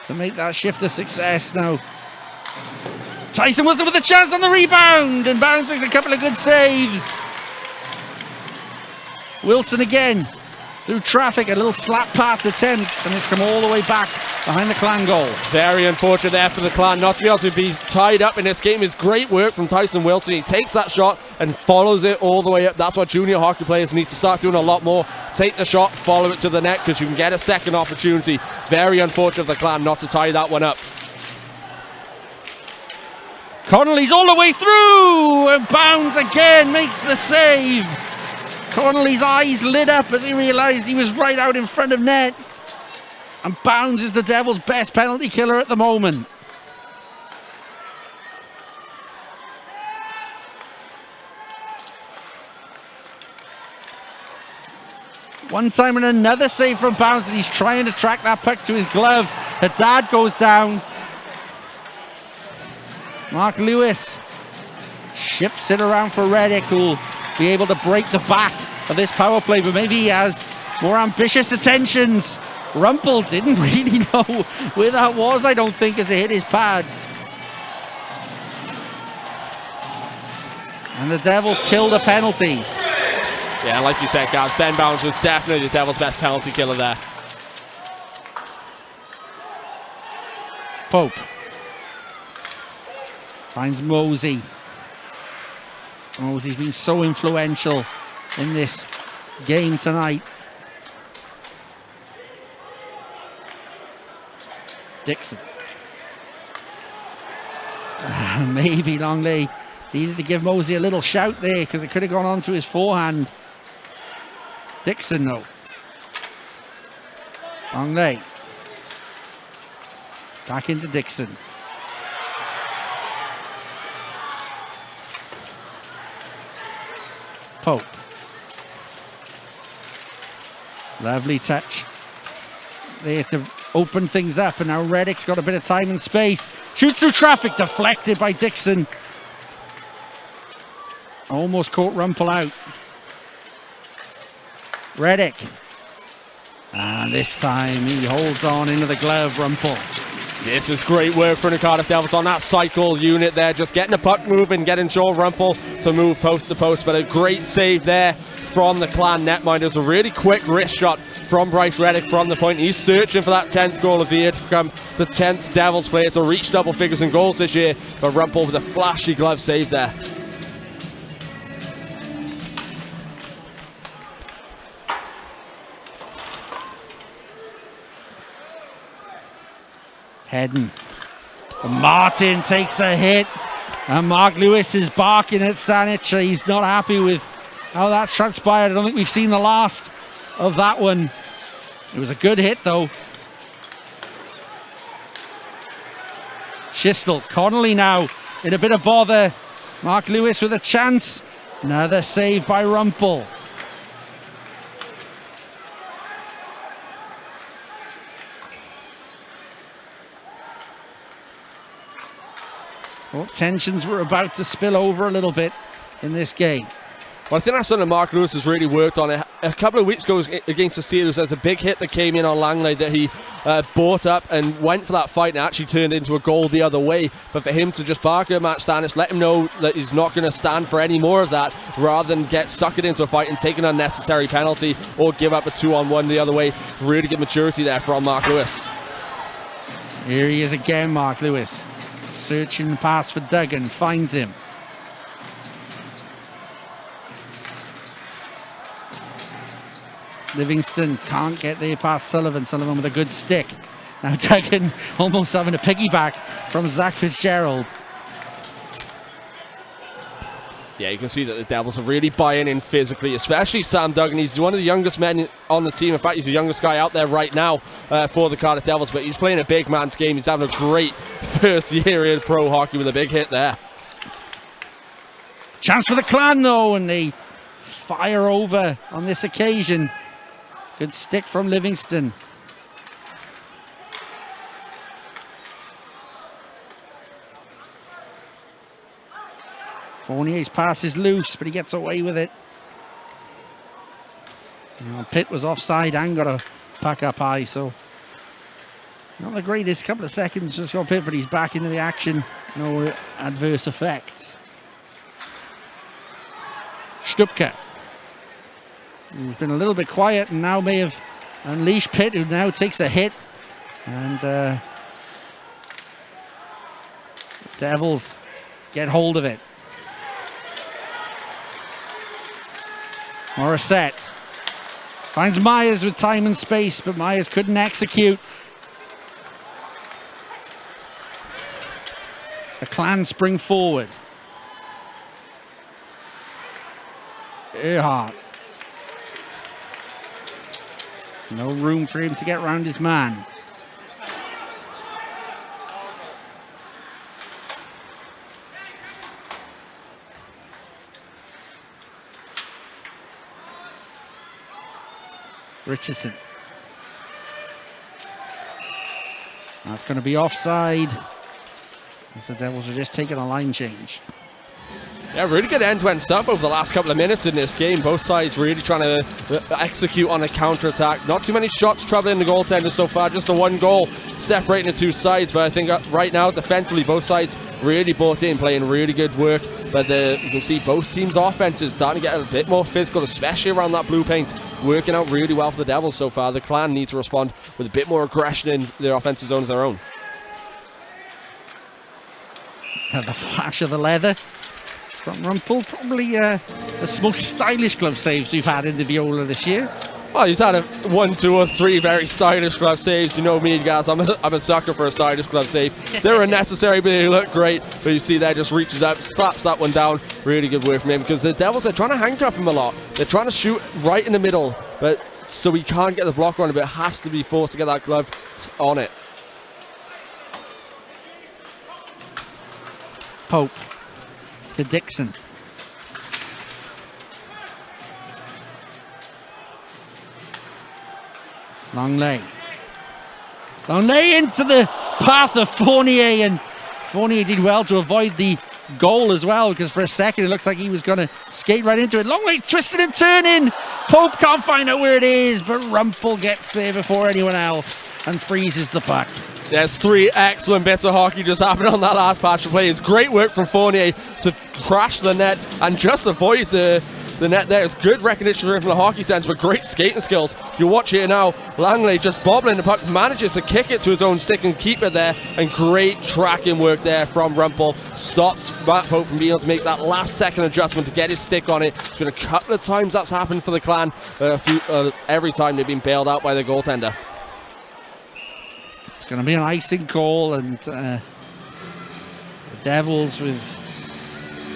to make that shift a success now. Tyson Wilson with a chance on the rebound, and Bounds makes a couple of good saves. Wilson again. Through traffic, a little slap pass attempt, and it's come all the way back behind the Clan goal. Very unfortunate there for the Clan not to be able to be tied up in this game. Is great work from Tyson Wilson. He takes that shot and follows it all the way up. That's what junior hockey players need to start doing a lot more. Take the shot, follow it to the net, because you can get a second opportunity. Very unfortunate of the Clan not to tie that one up. Connolly's all the way through, and Bounds again makes the save. Connolly's eyes lit up as he realised he was right out in front of net. And Bounds is the Devils' best penalty killer at the moment. One time and another save from Bounds, and he's trying to track that puck to his glove. Haddad goes down. Mark Lewis ships it around for Reddick, who'll be able to break the back of this power play, but maybe he has more ambitious intentions. Rumpel didn't really know where that was, I don't think, as it hit his pad. And the Devils killed a penalty. Yeah, like you said, guys, Ben Bounds was definitely the Devils' best penalty killer there. Pope finds Mosey. Mosey's been so influential in this game tonight. Dixon. Maybe Longley needed to give Mosey a little shout there, because it could have gone on to his forehand. Dixon, though. Longley. Back into Dixon. Pope. Lovely touch there to open things up, and now Reddick's got a bit of time and space. Shoots through traffic, deflected by Dixon. Almost caught Rumpel out. Reddick. And this time he holds on into the glove, Rumpel. This is great work for the Cardiff Devils on that cycle unit there, just getting the puck moving, getting Sean Rumpel to move post to post, but a great save there from the Clan netminders. A really quick wrist shot from Bryce Reddick from the point. He's searching for that 10th goal of the year to become the 10th Devils player to reach double figures in goals this year, but Rumpel with a flashy glove save there. Heading. Martin takes a hit, and Mark Lewis is barking at Sanic. He's not happy with how that transpired. I don't think we've seen the last of that one. It was a good hit, though. Schistel, Connolly now in a bit of bother. Mark Lewis with a chance. Another save by Rumpel. Well, tensions were about to spill over a little bit in this game. Well, I think that's something Mark Lewis has really worked on. A couple of weeks ago against the Steelers, there's a big hit that came in on Langley that he brought up and went for that fight and actually turned into a goal the other way. But for him to just bark at Matt Stannis, let him know that he's not going to stand for any more of that, rather than get suckered into a fight and take an unnecessary penalty or give up a 2-on-1 the other way. Really good maturity there from Mark Lewis. Here he is again, Mark Lewis. Searching the pass for Duggan, finds him. Livingston can't get there past Sullivan. Sullivan with a good stick. Now Duggan almost having a piggyback from Zach Fitzgerald. Yeah, you can see that the Devils are really buying in physically, especially Sam Duggan. He's one of the youngest men on the team. In fact, he's the youngest guy out there right now for the Cardiff Devils, but he's playing a big man's game. He's having a great first year in pro hockey with a big hit there. Chance for the Clan, though, and they fire over on this occasion. Good stick from Livingston. Fournier's pass is loose, but he gets away with it. Pitt was offside and got a pack up high, so not the greatest couple of seconds just got Pitt, but he's back into the action. No adverse effects. Stupka. He's been a little bit quiet and now may have unleashed Pitt, who now takes a hit. And the Devils get hold of it. Morissette finds Myers with time and space, but Myers couldn't execute. The Clan spring forward. Earhart. No room for him to get round his man. Richardson. That's going to be offside. The Devils are just taking a line change. Yeah, really good end-to-end stuff over the last couple of minutes in this game. Both sides really trying to execute on a counter-attack. Not too many shots troubling the goaltender so far, just the one goal separating the two sides. But I think right now, defensively, both sides really bought in, playing really good work. But you can see both teams' offenses starting to get a bit more physical, especially around that blue paint. Working out really well for the Devils so far. The Clan need to respond with a bit more aggression in their offensive zone of their own. And the flash of the leather from Rumpel, probably the most stylish glove saves we've had in the Viola this year. Well, he's had 1, 2 or 3 very stylish glove saves. You know me, guys, I'm a sucker for a stylish glove save. They're unnecessary, but they look great. But you see there, just reaches up, slaps that one down. Really good work from him, because the Devils are trying to handcuff him a lot. They're trying to shoot right in the middle, but so he can't get the block on it, but it has to be forced to get that glove on it. Pope to Dixon. Longley. Longley into the path of Fournier, and Fournier did well to avoid the goal as well, because for a second it looks like he was going to skate right into it. Longley twisted and turning. Pope can't find out where it is, but Rumpel gets there before anyone else and freezes the puck. There's 3 excellent bits of hockey just happened on that last patch of play. It's great work from Fournier to crash the net and just avoid the net there. It's good recognition from the hockey sense, but great skating skills. You watch here now, Langley just bobbling the puck, manages to kick it to his own stick and keep it there, and great tracking work there from Rumpel. Stops Matt Pope from being able to make that last second adjustment to get his stick on it. It's been a couple of times that's happened for the Clan. Every time they've been bailed out by the goaltender. It's going to be an icing call, and the Devils with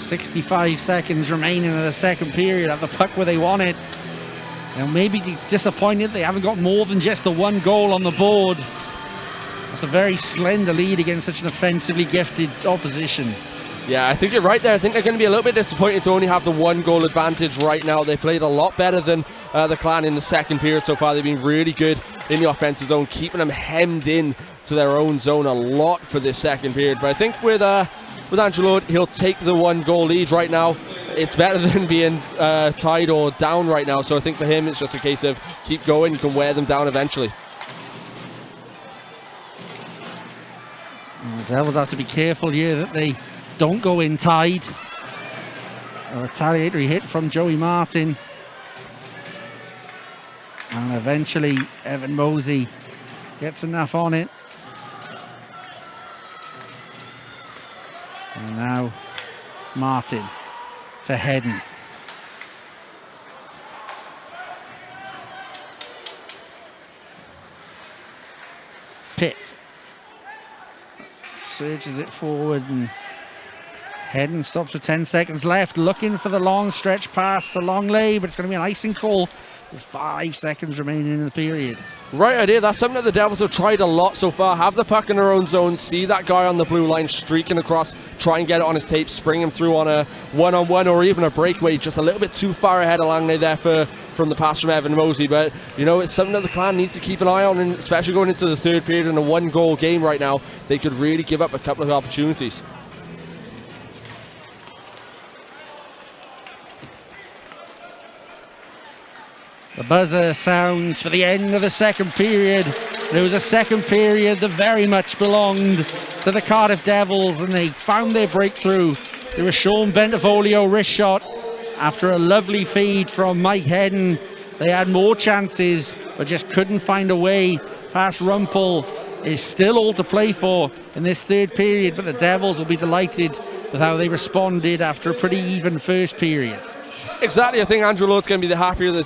65 seconds remaining in the second period have the puck where they want it. They'll maybe be disappointed they haven't got more than just the one goal on the board. That's a very slender lead against such an offensively gifted opposition. Yeah, I think you're right there. I think they're going to be a little bit disappointed to only have the 1 goal advantage right now. They played a lot better than the Clan in the second period so far. They've been really good in the offensive zone, keeping them hemmed in to their own zone a lot for this second period. But I think with Angelo, he'll take the 1 goal lead right now. It's better than being tied or down right now. So I think for him, it's just a case of keep going. You can wear them down eventually. The Devils have to be careful here that they don't go in tied. A retaliatory hit from Joey Martin. And eventually Evan Mosey gets enough on it. And now Martin to Hedden. Pitt surges it forward, and Hedden stops with 10 seconds left, looking for the long stretch pass to Longley, but it's going to be an icing call with 5 seconds remaining in the period. Right idea. That's something that the Devils have tried a lot so far. Have the puck in their own zone, see that guy on the blue line streaking across, try and get it on his tape, spring him through on a one-on-one or even a breakaway, just a little bit too far ahead of Langley there from the pass from Evan Mosey. But you know, it's something that the Clan need to keep an eye on, and especially going into the third period in a 1-goal game right now, they could really give up a couple of opportunities. The buzzer sounds for the end of the second period. There was a second period that very much belonged to the Cardiff Devils, and they found their breakthrough. There was Sean Bentafolio wrist shot after a lovely feed from Mike Hedden, They had more chances, but just couldn't find a way past Rumpel. Is still all to play for in this third period, but the Devils will be delighted with how they responded after a pretty even first period. Exactly, I think Andrew Lowe's going to be the happier of the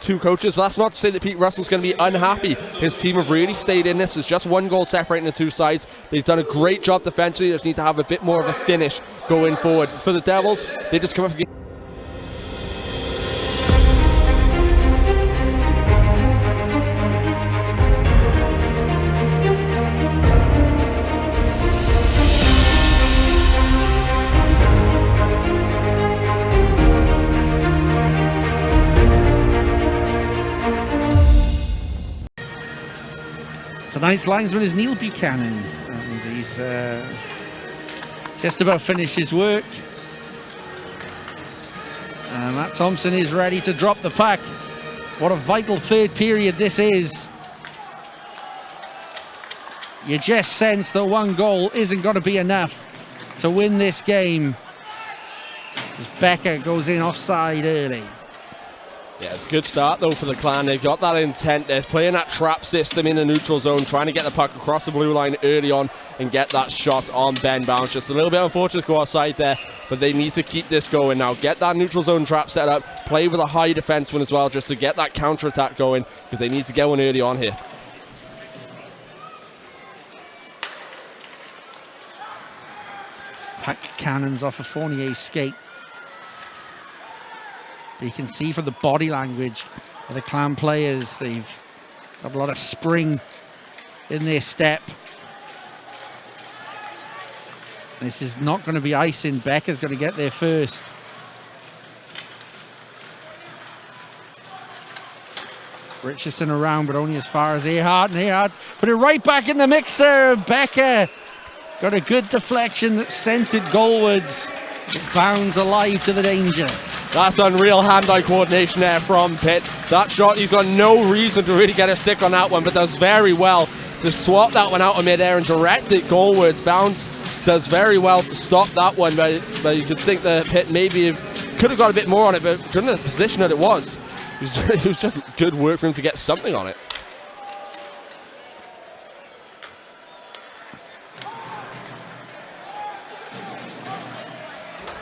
two coaches, but that's not to say that Pete Russell's going to be unhappy. His team have really stayed in this. There's just one goal separating the two sides. They've done a great job defensively. They just need to have a bit more of a finish going forward. For the Devils, they just come up against Tonight's linesman is Neil Buchanan, and he's just about finished his work. And Matt Thompson is ready to drop the puck. What a vital third period this is. You just sense that one goal isn't going to be enough to win this game, as Becker goes in offside early. Yeah, it's a good start though for the Clan. They've got that intent. They're playing that trap system in the neutral zone, trying to get the puck across the blue line early on and get that shot on Ben Bounce. Just a little bit unfortunate to go outside there, but they need to keep this going now. Get that neutral zone trap set up, play with a high defenseman as well, just to get that counter attack going, because they need to get one early on here. Puck cannons off of Fournier's skate. You can see from the body language of the Clan players, they've got a lot of spring in their step. This is not going to be icing. Becker's going to get there first. Richardson around, but only as far as Earhart, and Earhart put it right back in the mixer. Becker got a good deflection that sent it goalwards. It bounds alive to the danger. That's unreal hand-eye coordination there from Pitt. That shot, he's got no reason to really get a stick on that one, but does very well to swap that one out of mid-air and direct it goalwards. Bounce does very well to stop that one, but you could think that Pitt maybe could have got a bit more on it, but couldn't have the position that it was. It was just good work for him to get something on it.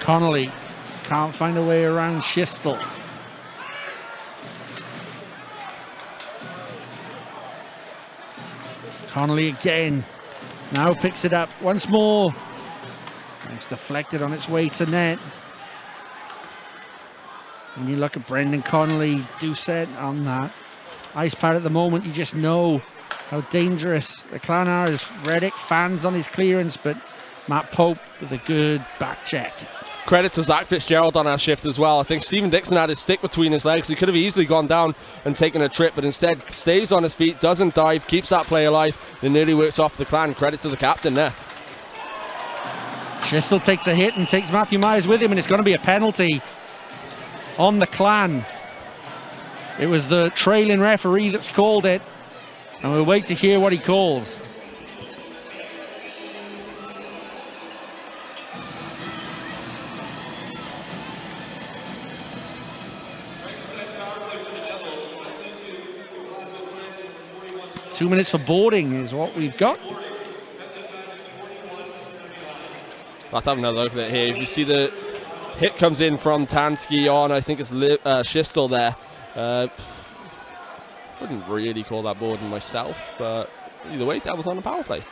Connolly can't find a way around Schistel. Connolly again. Now picks it up once more. It's deflected on its way to net. When you look at Brendan Connolly, Doucette on that ice pad at the moment, you just know how dangerous the Clan are. As Reddick fans on his clearance, but Matt Pope with a good back check. Credit to Zach Fitzgerald on our shift as well. I think Stephen Dixon had his stick between his legs. He could have easily gone down and taken a trip, but instead stays on his feet, doesn't dive, keeps that play alive, and nearly works off the Clan. Credit to the captain there. Schistel takes a hit and takes Matthew Myers with him, and it's going to be a penalty on the Clan. It was the trailing referee that's called it, and we'll wait to hear what he calls. Two minutes for boarding is what we've got. Let's have another look at it here. If you see the hit comes in from Tansky on, I think it's Schistel there. Wouldn't really call that boarding myself, but either way, that was on the power play.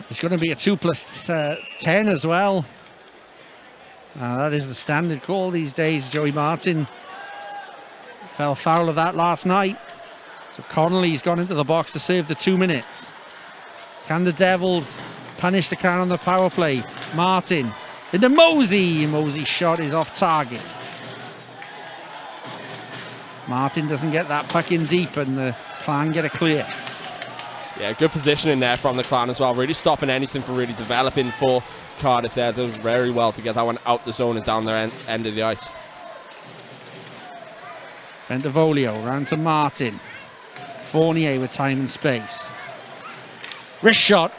It's going to be a 2+10 as well. That is the standard call these days. Joey Martin fell foul of that last night. So Connolly's gone into the box to serve the 2 minutes. Can the Devils punish the Clan on the power play? Martin into Mosey. Mosey's shot is off target. Martin doesn't get that puck in deep, and the Clan get a clear. Yeah, good positioning there from the Clan as well. Really stopping anything from really developing for Cardiff there. Does very well to get that one out the zone and down their end of the ice. Bentivolio round to Martin. Fournier with time and space. Wrist shot,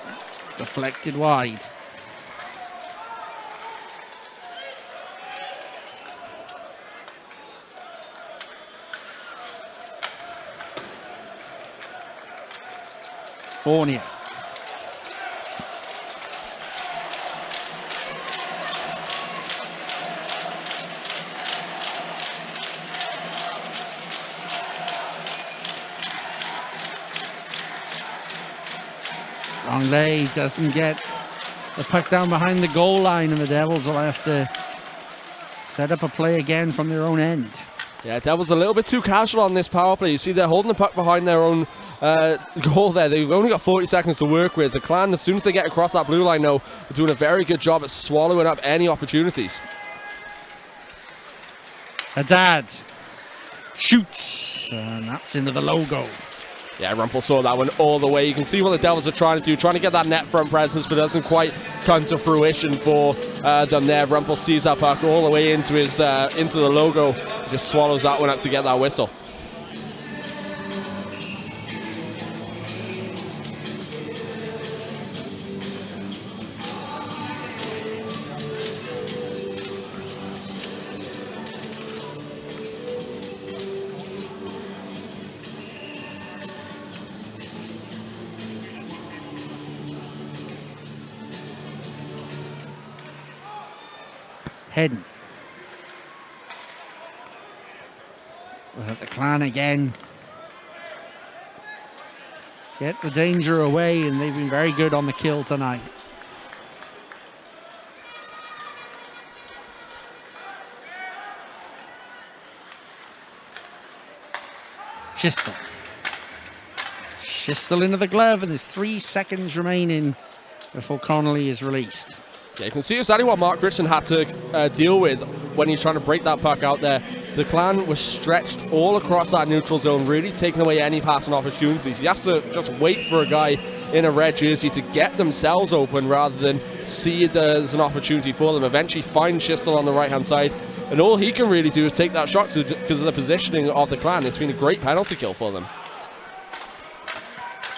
deflected wide. Fournier. Longley doesn't get the puck down behind the goal line, and the Devils will have to set up a play again from their own end. Yeah, Devils a little bit too casual on this power play. You see they're holding the puck behind their own goal there. They've only got 40 seconds to work with. The Clan, as soon as they get across that blue line, though, are doing a very good job at swallowing up any opportunities. Haddad shoots, and that's into the logo. Yeah, Rumpel saw that one all the way. You can see what the Devils are trying to do, trying to get that net front presence, but it doesn't quite come to fruition for them there. Rumpel sees that puck all the way into his into the logo, just swallows that one up to get that whistle. Heading. We'll have the Clan again. Get the danger away, and they've been very good on the kill tonight. Schistel. Schistel into the glove, and there's 3 seconds remaining before Connolly is released. Yeah, you can see exactly what Mark Richardson had to deal with when he's trying to break that puck out there. The Clan was stretched all across that neutral zone, really taking away any passing opportunities. He has to just wait for a guy in a red jersey to get themselves open rather than see it as an opportunity for them. Eventually find Schistel on the right-hand side, and all he can really do is take that shot because of the positioning of the Clan. It's been a great penalty kill for them.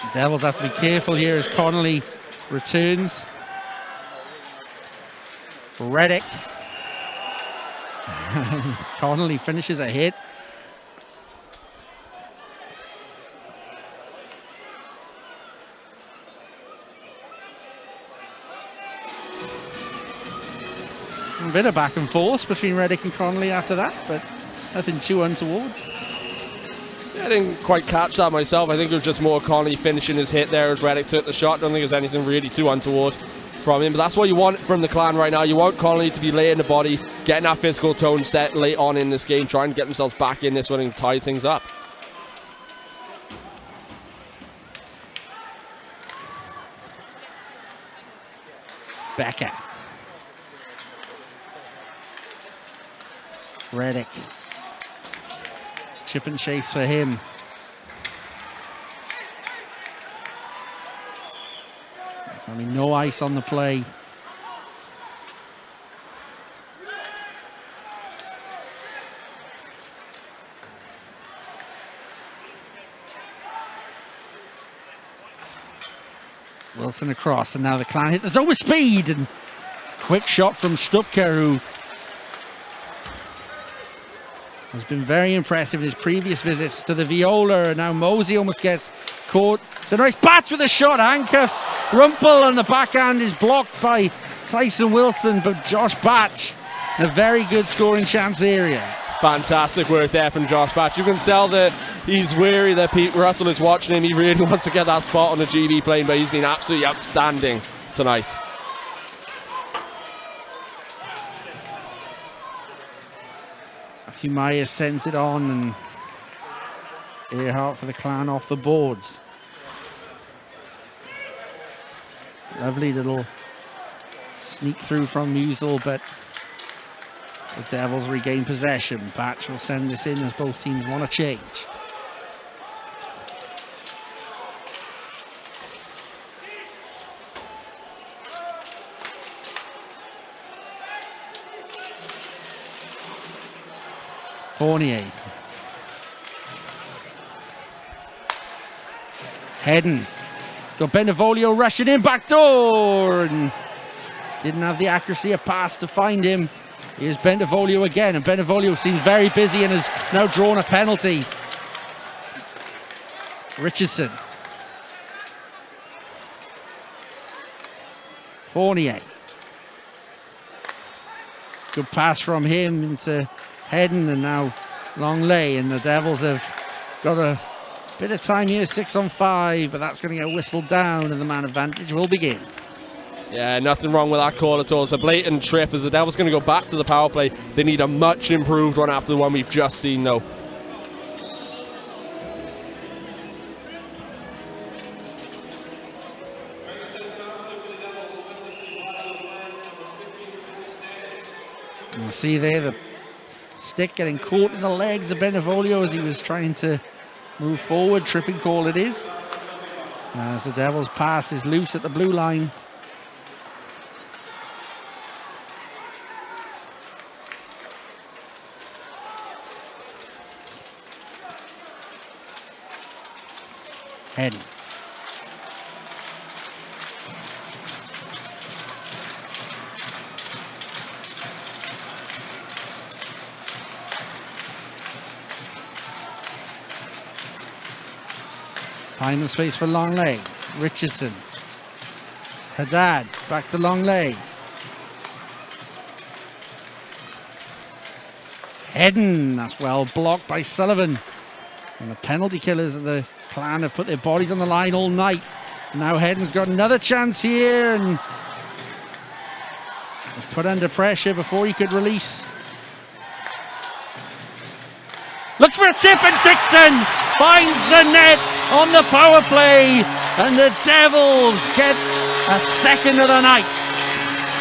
The Devils have to be careful here as Connolly returns. Reddick. Connolly finishes a hit. A bit of back and forth between Reddick and Connolly after that, but nothing too untoward. I didn't quite catch that myself. I think it was just more Connolly finishing his hit there as Reddick took the shot. Don't think there's anything really too untoward from him, but that's what you want from the Clan right now. You want Connolly to be laying the body, getting that physical tone set late on in this game, trying to get themselves back in this one and tie things up. Becker. Reddick. Chip and chase for him. I mean, no ice on the play. Wilson across, and now the Clan hit the zone with speed, and quick shot from Stupka, who has been very impressive in his previous visits to the Viola, and now Mosey almost gets caught. It's a nice batch with a shot, handcuffs Rumpel, and the backhand is blocked by Tyson Wilson, but Josh Batch in a very good scoring chance area. Fantastic work there from Josh Batch. You can tell that he's weary that Pete Russell is watching him. He really wants to get that spot on the GB plane, but he's been absolutely outstanding tonight. Matthew Myers sends it on, and Earhart for the Clan off the boards. Lovely little sneak through from Musil, but the Devils regain possession. Batch will send this in as both teams want to change. Fournier. Heading. Got Benevolio rushing in, back door, and didn't have the accuracy of pass to find him. Here's Benevolio again, and Benevolio seems very busy and has now drawn a penalty. Richardson. Fournier. Good pass from him into Hedden, and now Longley, and the Devils have got a bit of time here, 6 on 5, but that's going to get whistled down and the man advantage will begin. Yeah, nothing wrong with that call at all. It's a blatant trip as the Devils going to go back to the power play. They need a much improved one after the one we've just seen though. You see there the stick getting caught in the legs of Benevolio as he was trying to move forward. Tripping call it is. As the Devils pass is loose at the blue line. Hedden. Time and space for Longley. Richardson. Haddad. Back to Longley. Hedden. That's well blocked by Sullivan. And the penalty killers of the Clan have put their bodies on the line all night. Now Hedden's got another chance here and was put under pressure before he could release. Looks for a tip and Dixon finds the net on the power play, and the Devils get a second of the night.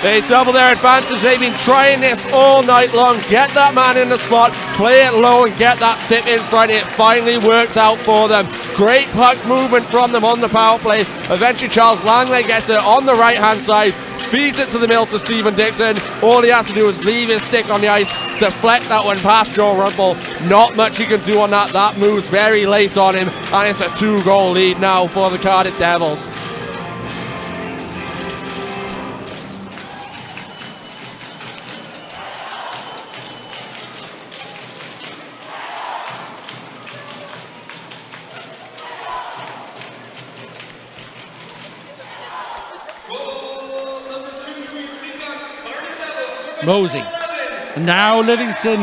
They double their advantage. They've been trying this all night long. Get that man in the slot, play it low and get that tip in front. It finally works out for them. Great puck movement from them on the power play. Eventually Charles Langley gets it on the right hand side, feeds it to the middle to Stephen Dixon. All he has to do is leave his stick on the ice, deflect that one past Joe Rumpel. Not much he can do on that. That moves very late on him, and it's a 2-goal lead now for the Cardiff Devils. Mosey. And now Livingston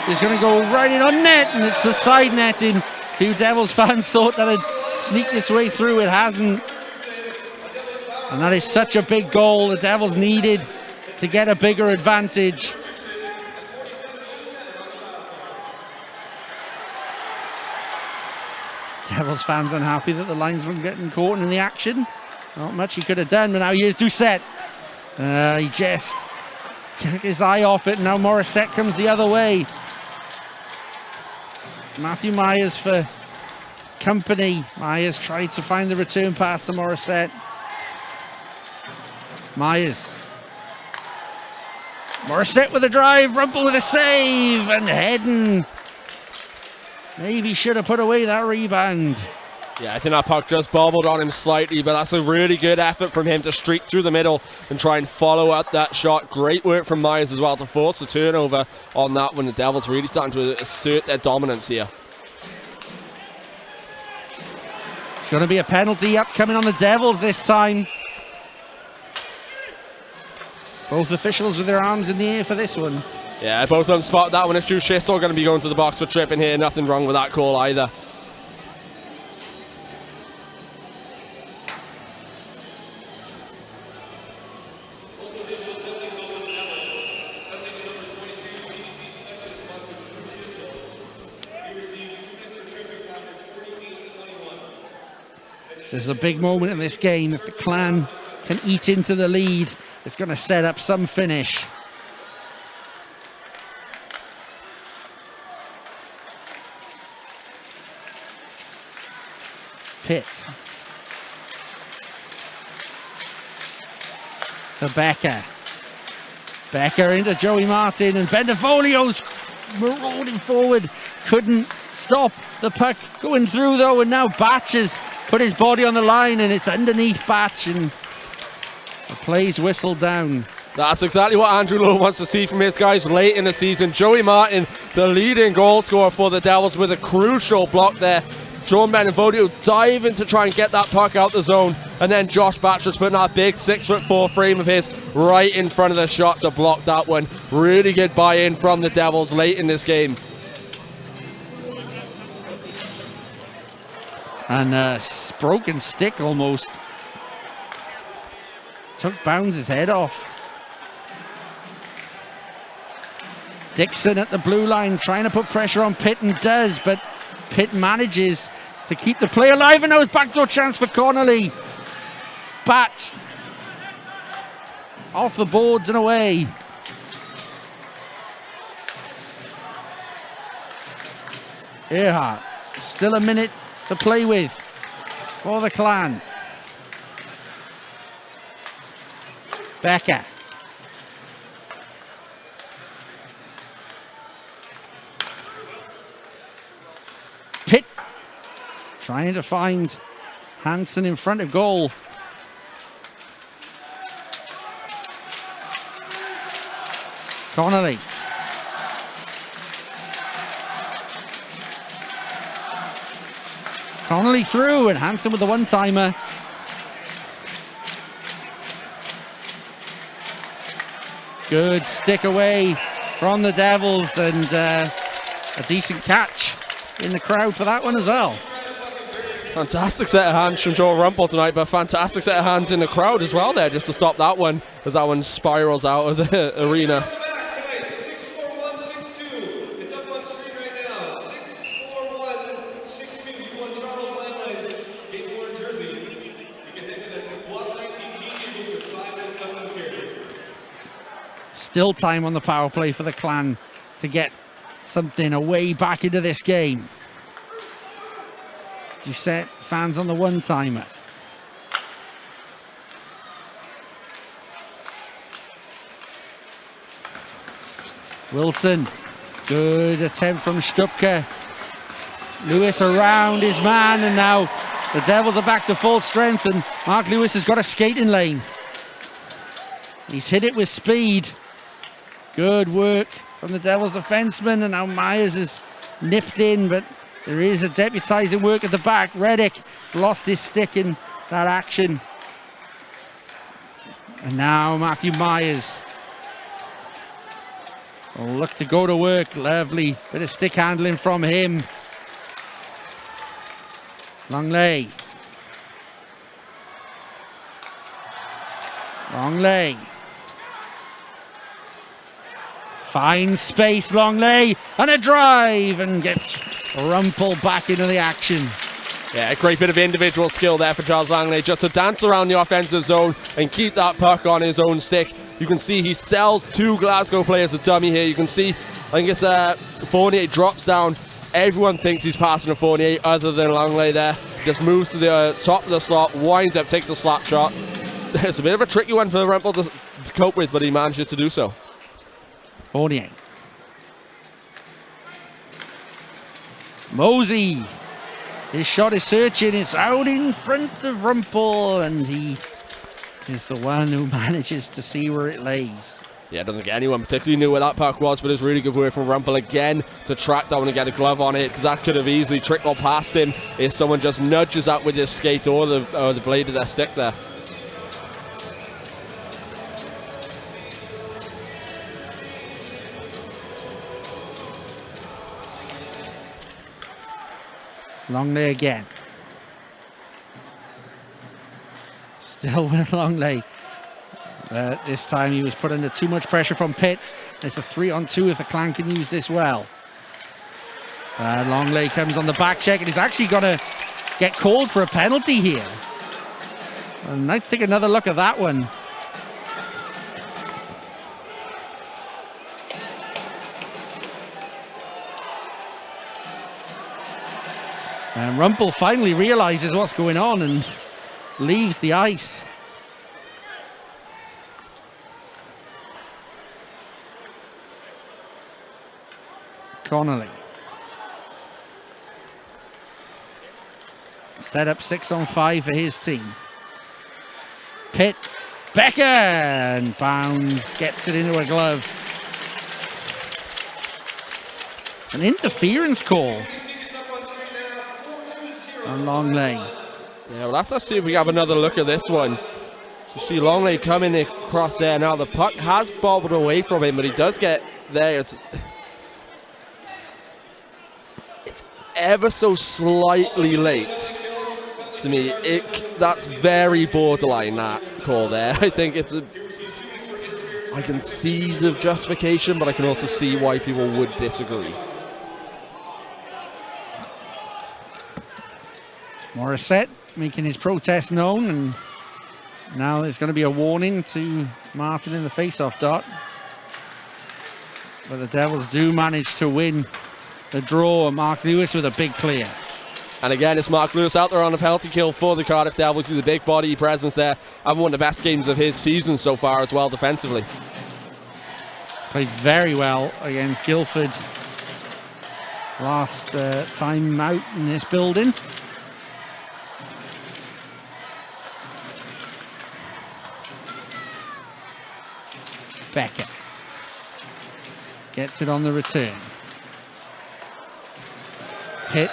is going to go right in on net, and it's the side netting. Few Devils fans thought that had sneaked its way through. It hasn't. And that is such a big goal. The Devils needed to get a bigger advantage. Devils fans unhappy that the linesman getting caught in the action. Not much he could have done, but now here's Doucette. He just took his eye off it. Now Morissette comes the other way. Matthew Myers for company. Myers tried to find the return pass to Morissette. Myers. Morissette with a drive. Rumpel with a save. And Hedden maybe should have put away that rebound. Yeah, I think that puck just bobbled on him slightly, but that's a really good effort from him to streak through the middle and try and follow up that shot. Great work from Myers as well to force the turnover on that when the Devils really starting to assert their dominance here. It's going to be a penalty upcoming on the Devils this time. Both officials with their arms in the air for this one. Yeah, both of them spot that one. It's Drew Shistall going to be going to the box for tripping here. Nothing wrong with that call either. There's a big moment in this game. If the Clan can eat into the lead, it's going to set up some finish. Pitt. To Becker. Becker into Joey Martin, and Bendefolio's marauding forward. Couldn't stop the puck going through though, and now Batch has put his body on the line, and it's underneath Batch, and the play's whistled down. That's exactly what Andrew Lowe wants to see from his guys late in the season. Joey Martin, the leading goal scorer for the Devils, with a crucial block there. Sean Benevolio diving to try and get that puck out the zone. And then Josh Batcher's putting that big 6'4" frame of his right in front of the shot to block that one. Really good buy-in from the Devils late in this game. And broken stick almost. Took Bounds' head off. Dixon at the blue line trying to put pressure on Pitt and does, but Pitt manages to keep the play alive, and now it's backdoor chance for Connolly. Batch off the boards and away. Earhart, still a minute to play with for the Clan. Becker. Pitt trying to find Hansen in front of goal. Connolly. Connolly through, and Hansen with the one-timer. Good stick away from the Devils, and a decent catch in the crowd for that one as well. Fantastic set of hands from Joe Rumpel tonight, but fantastic set of hands in the crowd as well there, just to stop that one as that one spirals out of the arena. Still time on the power play for the Clan to get something away back into this game. Doucette fans on the one-timer. Wilson, good attempt from Stupka. Lewis around his man, and now the Devils are back to full strength, and Mark Lewis has got a skating lane. He's hit it with speed. Good work from the Devils defenseman, and now Myers is nipped in, but there is a deputizing work at the back. Reddick lost his stick in that action. And now Matthew Myers will look to go to work. Lovely bit of stick handling from him. Longley. Longley. Finds space, Longley, and a drive, and gets Rumpel back into the action. Yeah, a great bit of individual skill there for Charles Langley, just to dance around the offensive zone and keep that puck on his own stick. You can see he sells two Glasgow players a dummy here. You can see, I think it's Fournier drops down. Everyone thinks he's passing to Fournier other than Langley there. Just moves to the top of the slot, winds up, takes a slap shot. It's a bit of a tricky one for Rumpel to cope with, but he manages to do so. Fournier. Mosey. His shot is searching. It's out in front of Rumpel, and he is the one who manages to see where it lays. Yeah, I don't think anyone particularly knew where that puck was, but it's really good work from Rumpel again to track down and get a glove on it, because that could have easily trickled past him if someone just nudges that with his skate or the blade of their stick there. Longley again. Still with Longley. This time he was put under too much pressure from Pitt. It's a 3-on-2 if the Clan can use this well. Longley comes on the back check, and he's actually going to get called for a penalty here. And let's take another look at that one. And Rumpel finally realizes what's going on and leaves the ice. Connolly. Set up 6-on-5 for his team. Pitt. Becker, and Bounds gets it into a glove. An interference call on Longley. Yeah, we'll have to see if we have another look at this one. You see Longley coming across there. Now the puck has bobbled away from him, but he does get there. It's ever so slightly late to me. That's very borderline, that call there. I think I can see the justification, but I can also see why people would disagree. Morissette making his protest known, and now there's going to be a warning to Martin in the face-off dot. But the Devils do manage to win the draw. Mark Lewis with a big clear. And again, it's Mark Lewis out there on a penalty kill for the Cardiff Devils. He's a big body presence there. Having one of the best games of his season so far as well defensively. Played very well against Guildford last time out in this building. Becker gets it on the return. Pitt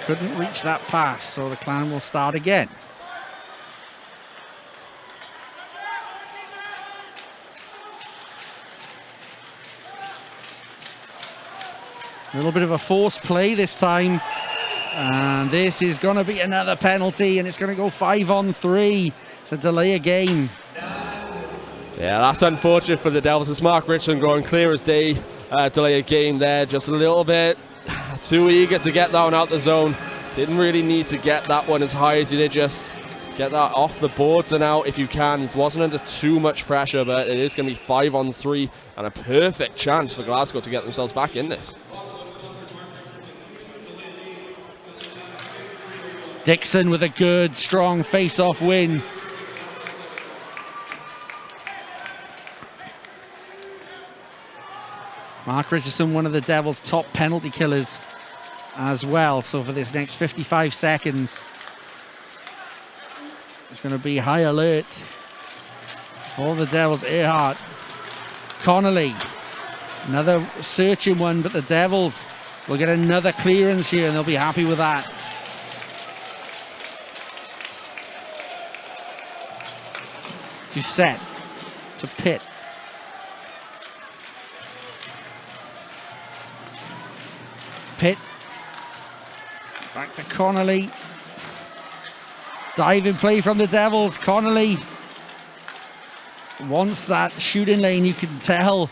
couldn't reach that pass, so the Clan will start again. A little bit of a forced play this time, and this is going to be another penalty, and it's going to go 5-on-3. It's a delay of game. Yeah, that's unfortunate for the Devils. It's Mark Richardson going clear as day. Delay a game there, just a little bit too eager to get that one out the zone. Didn't really need to get that one as high as he did. Just get that off the boards and out if you can. It wasn't under too much pressure, but it is going to be 5-on-3 and a perfect chance for Glasgow to get themselves back in this. Dixon with a good, strong face-off win. Mark Richardson, one of the Devils' top penalty killers as well. So for this next 55 seconds, it's going to be high alert for the Devils. Earhart, Connolly, another searching one, but the Devils will get another clearance here and they'll be happy with that. Doucette to Pitt. Pitt back to Connolly. Diving play from the Devils. Connolly wants that shooting lane, you can tell.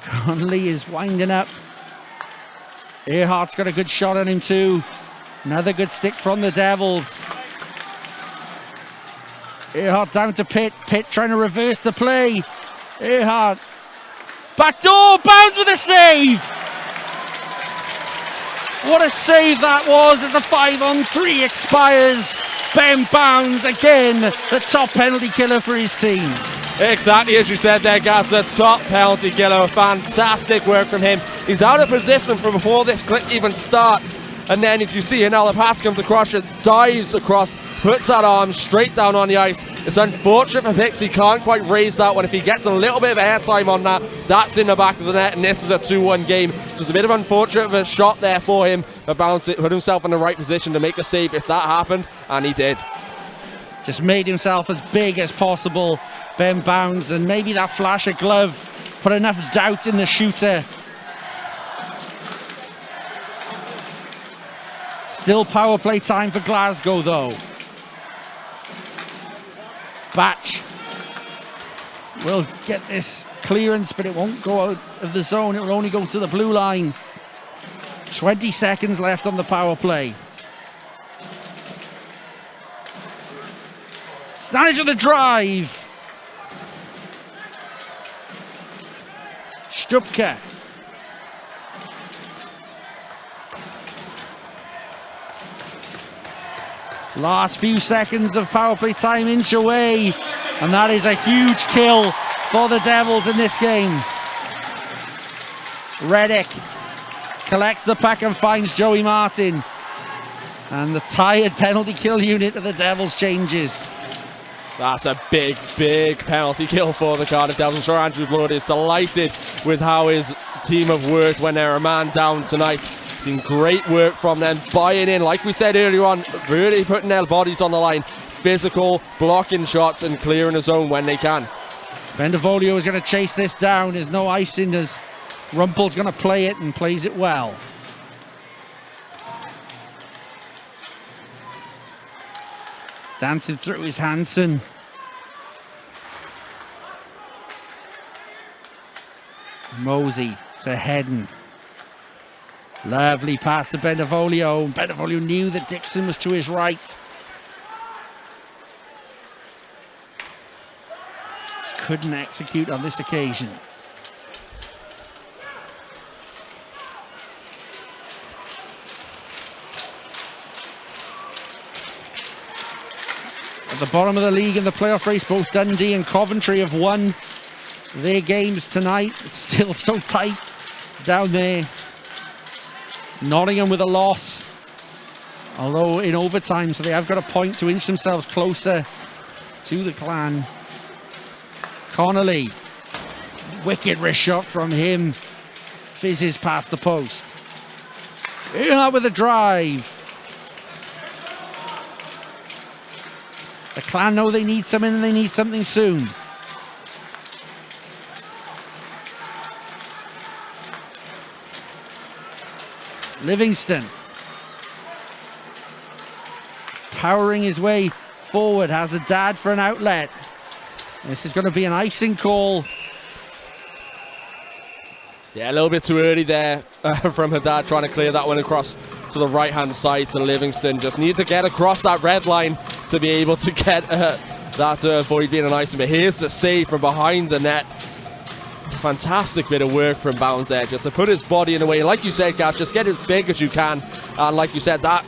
Connolly is winding up. Earhart's got a good shot on him too. Another good stick from the Devils. Earhart down to Pitt. Pitt trying to reverse the play. Earhart. Backdoor, Bounds with a save. What a save that was as the 5-on-3 expires. Ben Bounds again, the top penalty killer for his team. Exactly as you said there, Gaz, the top penalty killer. Fantastic work from him. He's out of position from before this clip even starts. And then if you see another pass comes across, it dives across, puts that arm straight down on the ice. It's unfortunate for Hicks, he can't quite raise that one. If he gets a little bit of airtime on that, that's in the back of the net, and this is a 2-1 game. So it's a bit of unfortunate of a shot there for him, but Bounce it, put himself in the right position to make a save if that happened, and he did. Just made himself as big as possible, Ben Bounds, and maybe that flash of glove put enough doubt in the shooter. Still power play time for Glasgow though. Batch will get this clearance, but it won't go out of the zone. It will only go to the blue line. 20 seconds left on the power play. Stanish on the drive. Stupka. Last few seconds of power play time inch away, and that is a huge kill for the Devils in this game. Reddick collects the puck and finds Joey Martin, and the tired penalty kill unit of the Devils changes. That's a big, big penalty kill for the Cardiff Devils. I'm sure Andrew Blood is delighted with how his team have worked when they're a man down tonight. It's been great work from them, buying in, like we said earlier on, really putting their bodies on the line. Physical, blocking shots and clearing the zone when they can. Bendevolio is going to chase this down. There's no icing as Rumpel's going to play it and plays it well. Dancing through his Hansen. Mosey to Hedden. Lovely pass to Bendevolio. Bendevolio knew that Dixon was to his right. Just couldn't execute on this occasion. At the bottom of the league in the playoff race, both Dundee and Coventry have won their games tonight. It's still so tight down there. Nottingham with a loss, although in overtime, so they have got a point to inch themselves closer to the Clan. Connolly, wicked wrist shot from him, fizzes past the post. Earhart with a drive. The Clan know they need something and they need something soon. Livingston powering his way forward, has a dad for an outlet. This is going to be an icing call. Yeah, a little bit too early there from Haddad trying to clear that one across to the right hand side to Livingston. Just need to get across that red line to be able to get that to avoid being an icing. But here's the save from behind the net. Fantastic bit of work from Bounds there, just to put his body in the way. Like you said, Gav, just get as big as you can. And like you said, that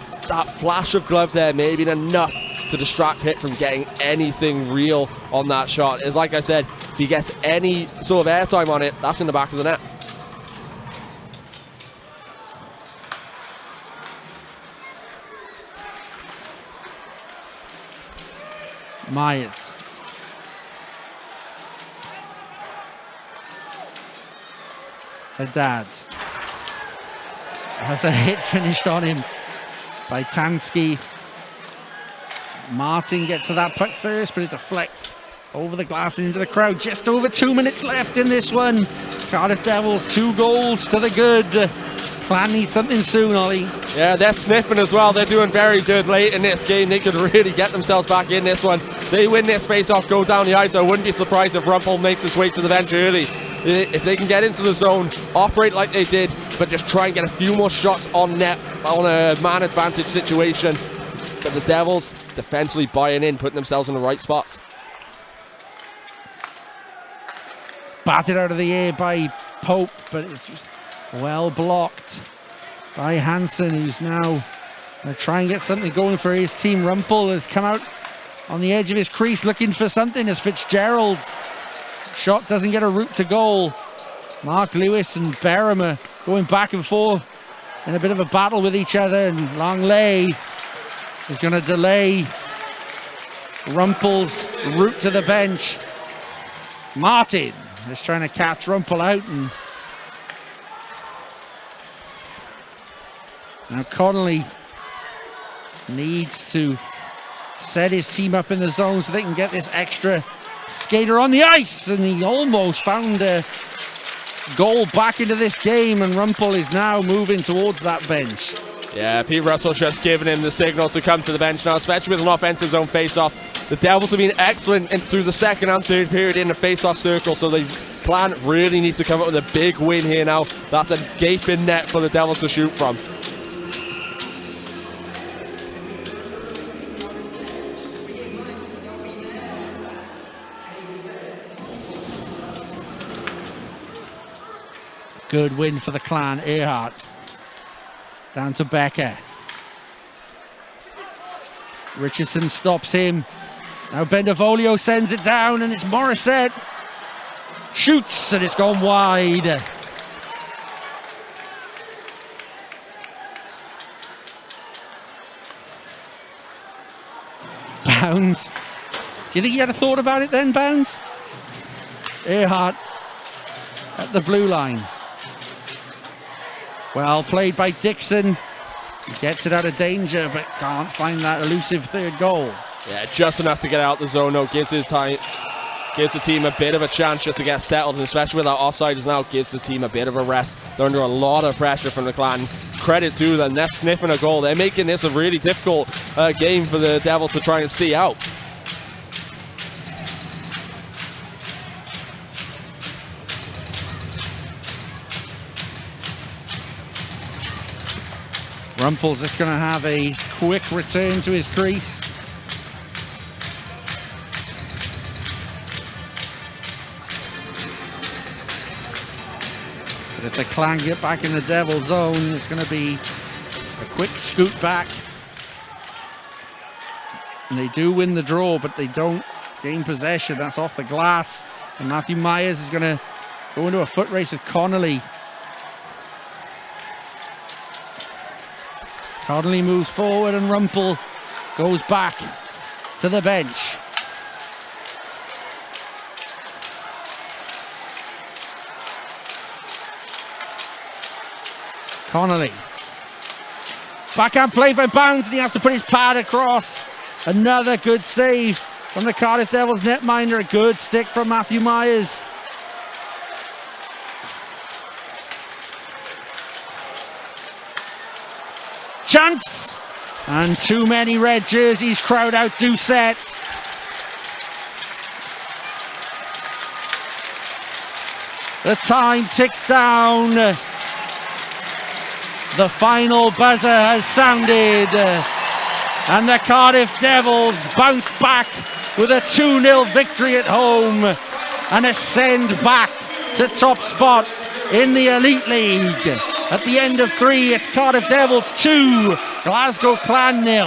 flash of glove there may have been enough to distract Pitt from getting anything real on that shot. It's like I said, if he gets any sort of airtime on it, that's in the back of the net. Myers. Haddad has a hit finished on him by Tansky. Martin gets to that puck first, but it deflects over the glass and into the crowd. Just over 2 minutes left in this one. Cardiff Devils 2 goals to the good. Clan needs something soon, Ollie. Yeah, they're sniffing as well. They're doing very good late in this game. They could really get themselves back in this one. They win this face-off, go down the ice. I wouldn't be surprised if Rumpel makes his way to the bench early. If they can get into the zone, operate like they did, but just try and get a few more shots on net on a man advantage situation. But the Devils defensively buying in, putting themselves in the right spots. Batted out of the air by Pope, but it's just well blocked by Hansen, who's now going to try and get something going for his team. Rumpel has come out on the edge of his crease looking for something as Fitzgerald's shot doesn't get a route to goal. Mark Lewis and Barham are going back and forth in a bit of a battle with each other, and Longley is going to delay Rumpel's route to the bench. Martin is trying to catch Rumpel out, and now Connolly needs to set his team up in the zone so they can get this extra skater on the ice, and he almost found a goal back into this game, and Rumpel is now moving towards that bench. Yeah, Pete Russell's just giving him the signal to come to the bench now, especially with an offensive zone face-off. The Devils have been excellent through the second and third period in the face-off circle, so the Clan really need to come up with a big win here now. That's a gaping net for the Devils to shoot from. Good win for the Clan. Earhart down to Becker. Richardson stops him. Now Bendevolio sends it down, and it's Morissette. Shoots, and it's gone wide. Bounds. Do you think he had a thought about it then, Bounds? Earhart at the blue line. Well played by Dixon. He gets it out of danger, but can't find that elusive third goal. Yeah, just enough to get out the zone, though. Gives the team a bit of a chance just to get settled, and especially with our offsides now, gives the team a bit of a rest. They're under a lot of pressure from the Clan. Credit to them, they're sniffing a goal. They're making this a really difficult game for the Devils to try and see out. Rumpel's just going to have a quick return to his crease. But if the Clan get back in the Devil zone, it's going to be a quick scoot back. And they do win the draw, but they don't gain possession. That's off the glass. And Matthew Myers is going to go into a foot race with Connolly. Connolly moves forward and Rumpel goes back to the bench. Connolly. Backhand play by Bounds, and he has to put his pad across. Another good save from the Cardiff Devils netminder. A good stick from Matthew Myers. Chance! And too many red jerseys crowd out Doucette. The time ticks down. The final buzzer has sounded. And the Cardiff Devils bounce back with a 2-0 victory at home and ascend back to top spot in the Elite League. At the end of 3, it's Cardiff Devils 2, Glasgow Clan 0.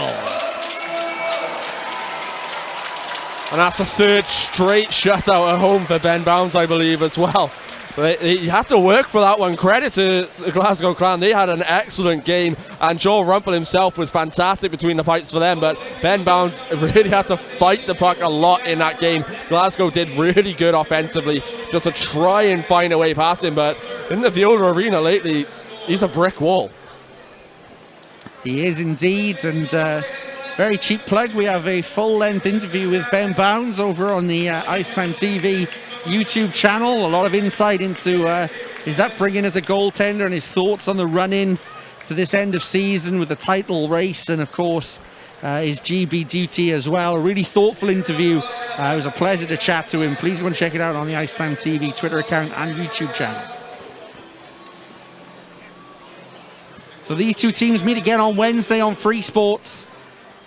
And that's the third straight shutout at home for Ben Bounds, I believe, as well. You have to work for that one. Credit to the Glasgow Clan. They had an excellent game, and Joel Rumpel himself was fantastic between the pipes for them, but Ben Bounds really had to fight the puck a lot in that game. Glasgow did really good offensively just to try and find a way past him, but in the Viola Arena lately, he's a brick wall. He is indeed, and very cheap plug. We have a full-length interview with Ben Bounds over on the Icetime TV YouTube channel. A lot of insight into his upbringing as a goaltender and his thoughts on the run-in to this end of season with the title race, and of course his GB duty as well. A really thoughtful interview. It was a pleasure to chat to him. Please go and check it out on the Icetime TV Twitter account and YouTube channel. So these two teams meet again on Wednesday on Free Sports.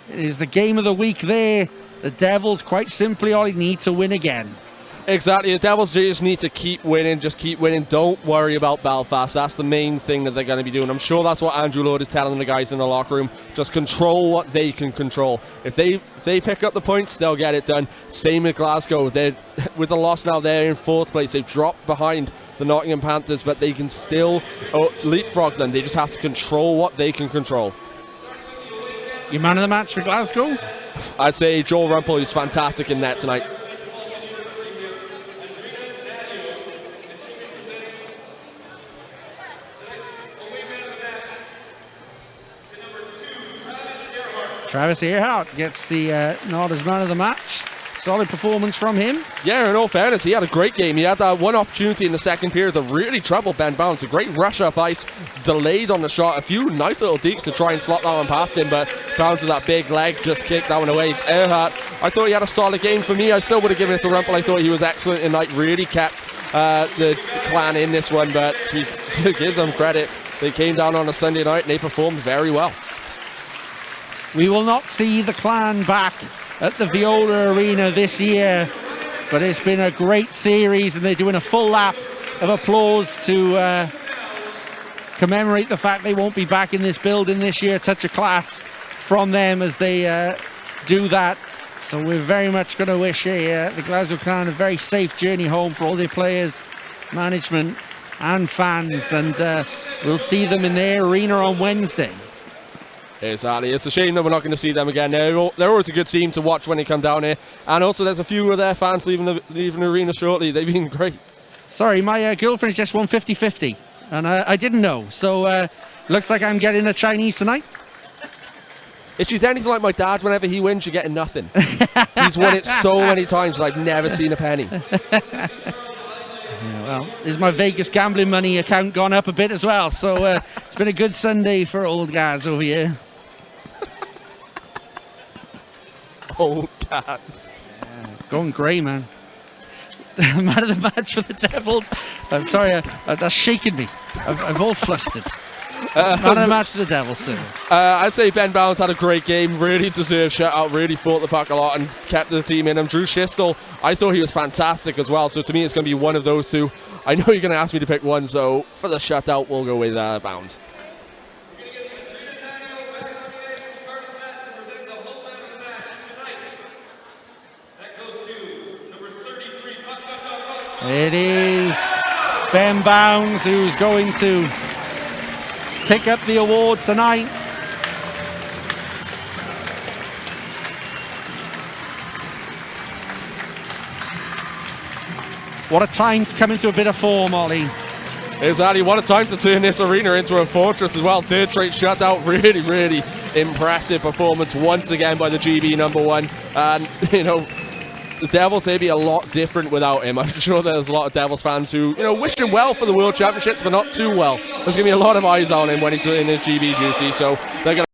It is the game of the week there. The Devils, quite simply, all need to win again. Exactly, the Devils just need to keep winning, just keep winning. Don't worry about Belfast. That's the main thing that they're going to be doing. I'm sure that's what Andrew Lord is telling the guys in the locker room. Just control what they can control. If they pick up the points, they'll get it done. Same with Glasgow. With the loss now, they're in 4th place. They've dropped behind the Nottingham Panthers, but they can still leapfrog them. They just have to control what they can control. Your man of the match for Glasgow? I'd say Joel Rumpel, who's fantastic in net tonight. Travis Earhart gets the nod as man of the match. Solid performance from him. Yeah, in all fairness, he had a great game. He had that one opportunity in the second period that really troubled Ben Bounds. A great rush up ice, delayed on the shot. A few nice little dekes to try and slot that one past him, but Bounds with that big leg just kicked that one away. Earhart, I thought he had a solid game. For me, I still would have given it to Rumpel. I thought he was excellent tonight. Really kept the Clan in this one, but to give them credit, they came down on a Sunday night and they performed very well. We will not see the Clan back at the Viola Arena this year, but it's been a great series, and they're doing a full lap of applause to commemorate the fact they won't be back in this building this year. Touch of class from them as they do that. So we're very much going to wish the Glasgow Clan a very safe journey home for all their players, management and fans, and we'll see them in their arena on Wednesday. Exactly. It's a shame that we're not going to see them again. They're always a good team to watch when they come down here. And also there's a few of their fans leaving the arena shortly. They've been great. Sorry, my girlfriend's just won 50-50. and I didn't know. So looks like I'm getting a Chinese tonight. If she's anything like my dad, whenever he wins, you're getting nothing. He's won it so many times, I've never seen a penny. Yeah, well, is my Vegas gambling money account gone up a bit as well? So it's been a good Sunday for old guys over here. Old cats. Going grey, man. Man of the match for the Devils. I'm sorry, that's shaking me. I'm all flustered. Man of the match for the Devils, sir. I'd say Ben Bounds had a great game, really deserved shutout, really fought the puck a lot and kept the team in him. Drew Schistel, I thought he was fantastic as well, so to me it's going to be one of those two. I know you're going to ask me to pick one, so for the shutout we'll go with Bounds. It is Ben Bounds who's going to pick up the award tonight. What a time to come into a bit of form, Ollie. Exactly, what a time to turn this arena into a fortress as well. Third straight shutout, really impressive performance once again by the GB #1. And, you know, the Devils may be a lot different without him. I'm sure there's a lot of Devils fans who, you know, wished him well for the World Championships, but not too well. There's going to be a lot of eyes on him when he's in his GB duty, so they're going to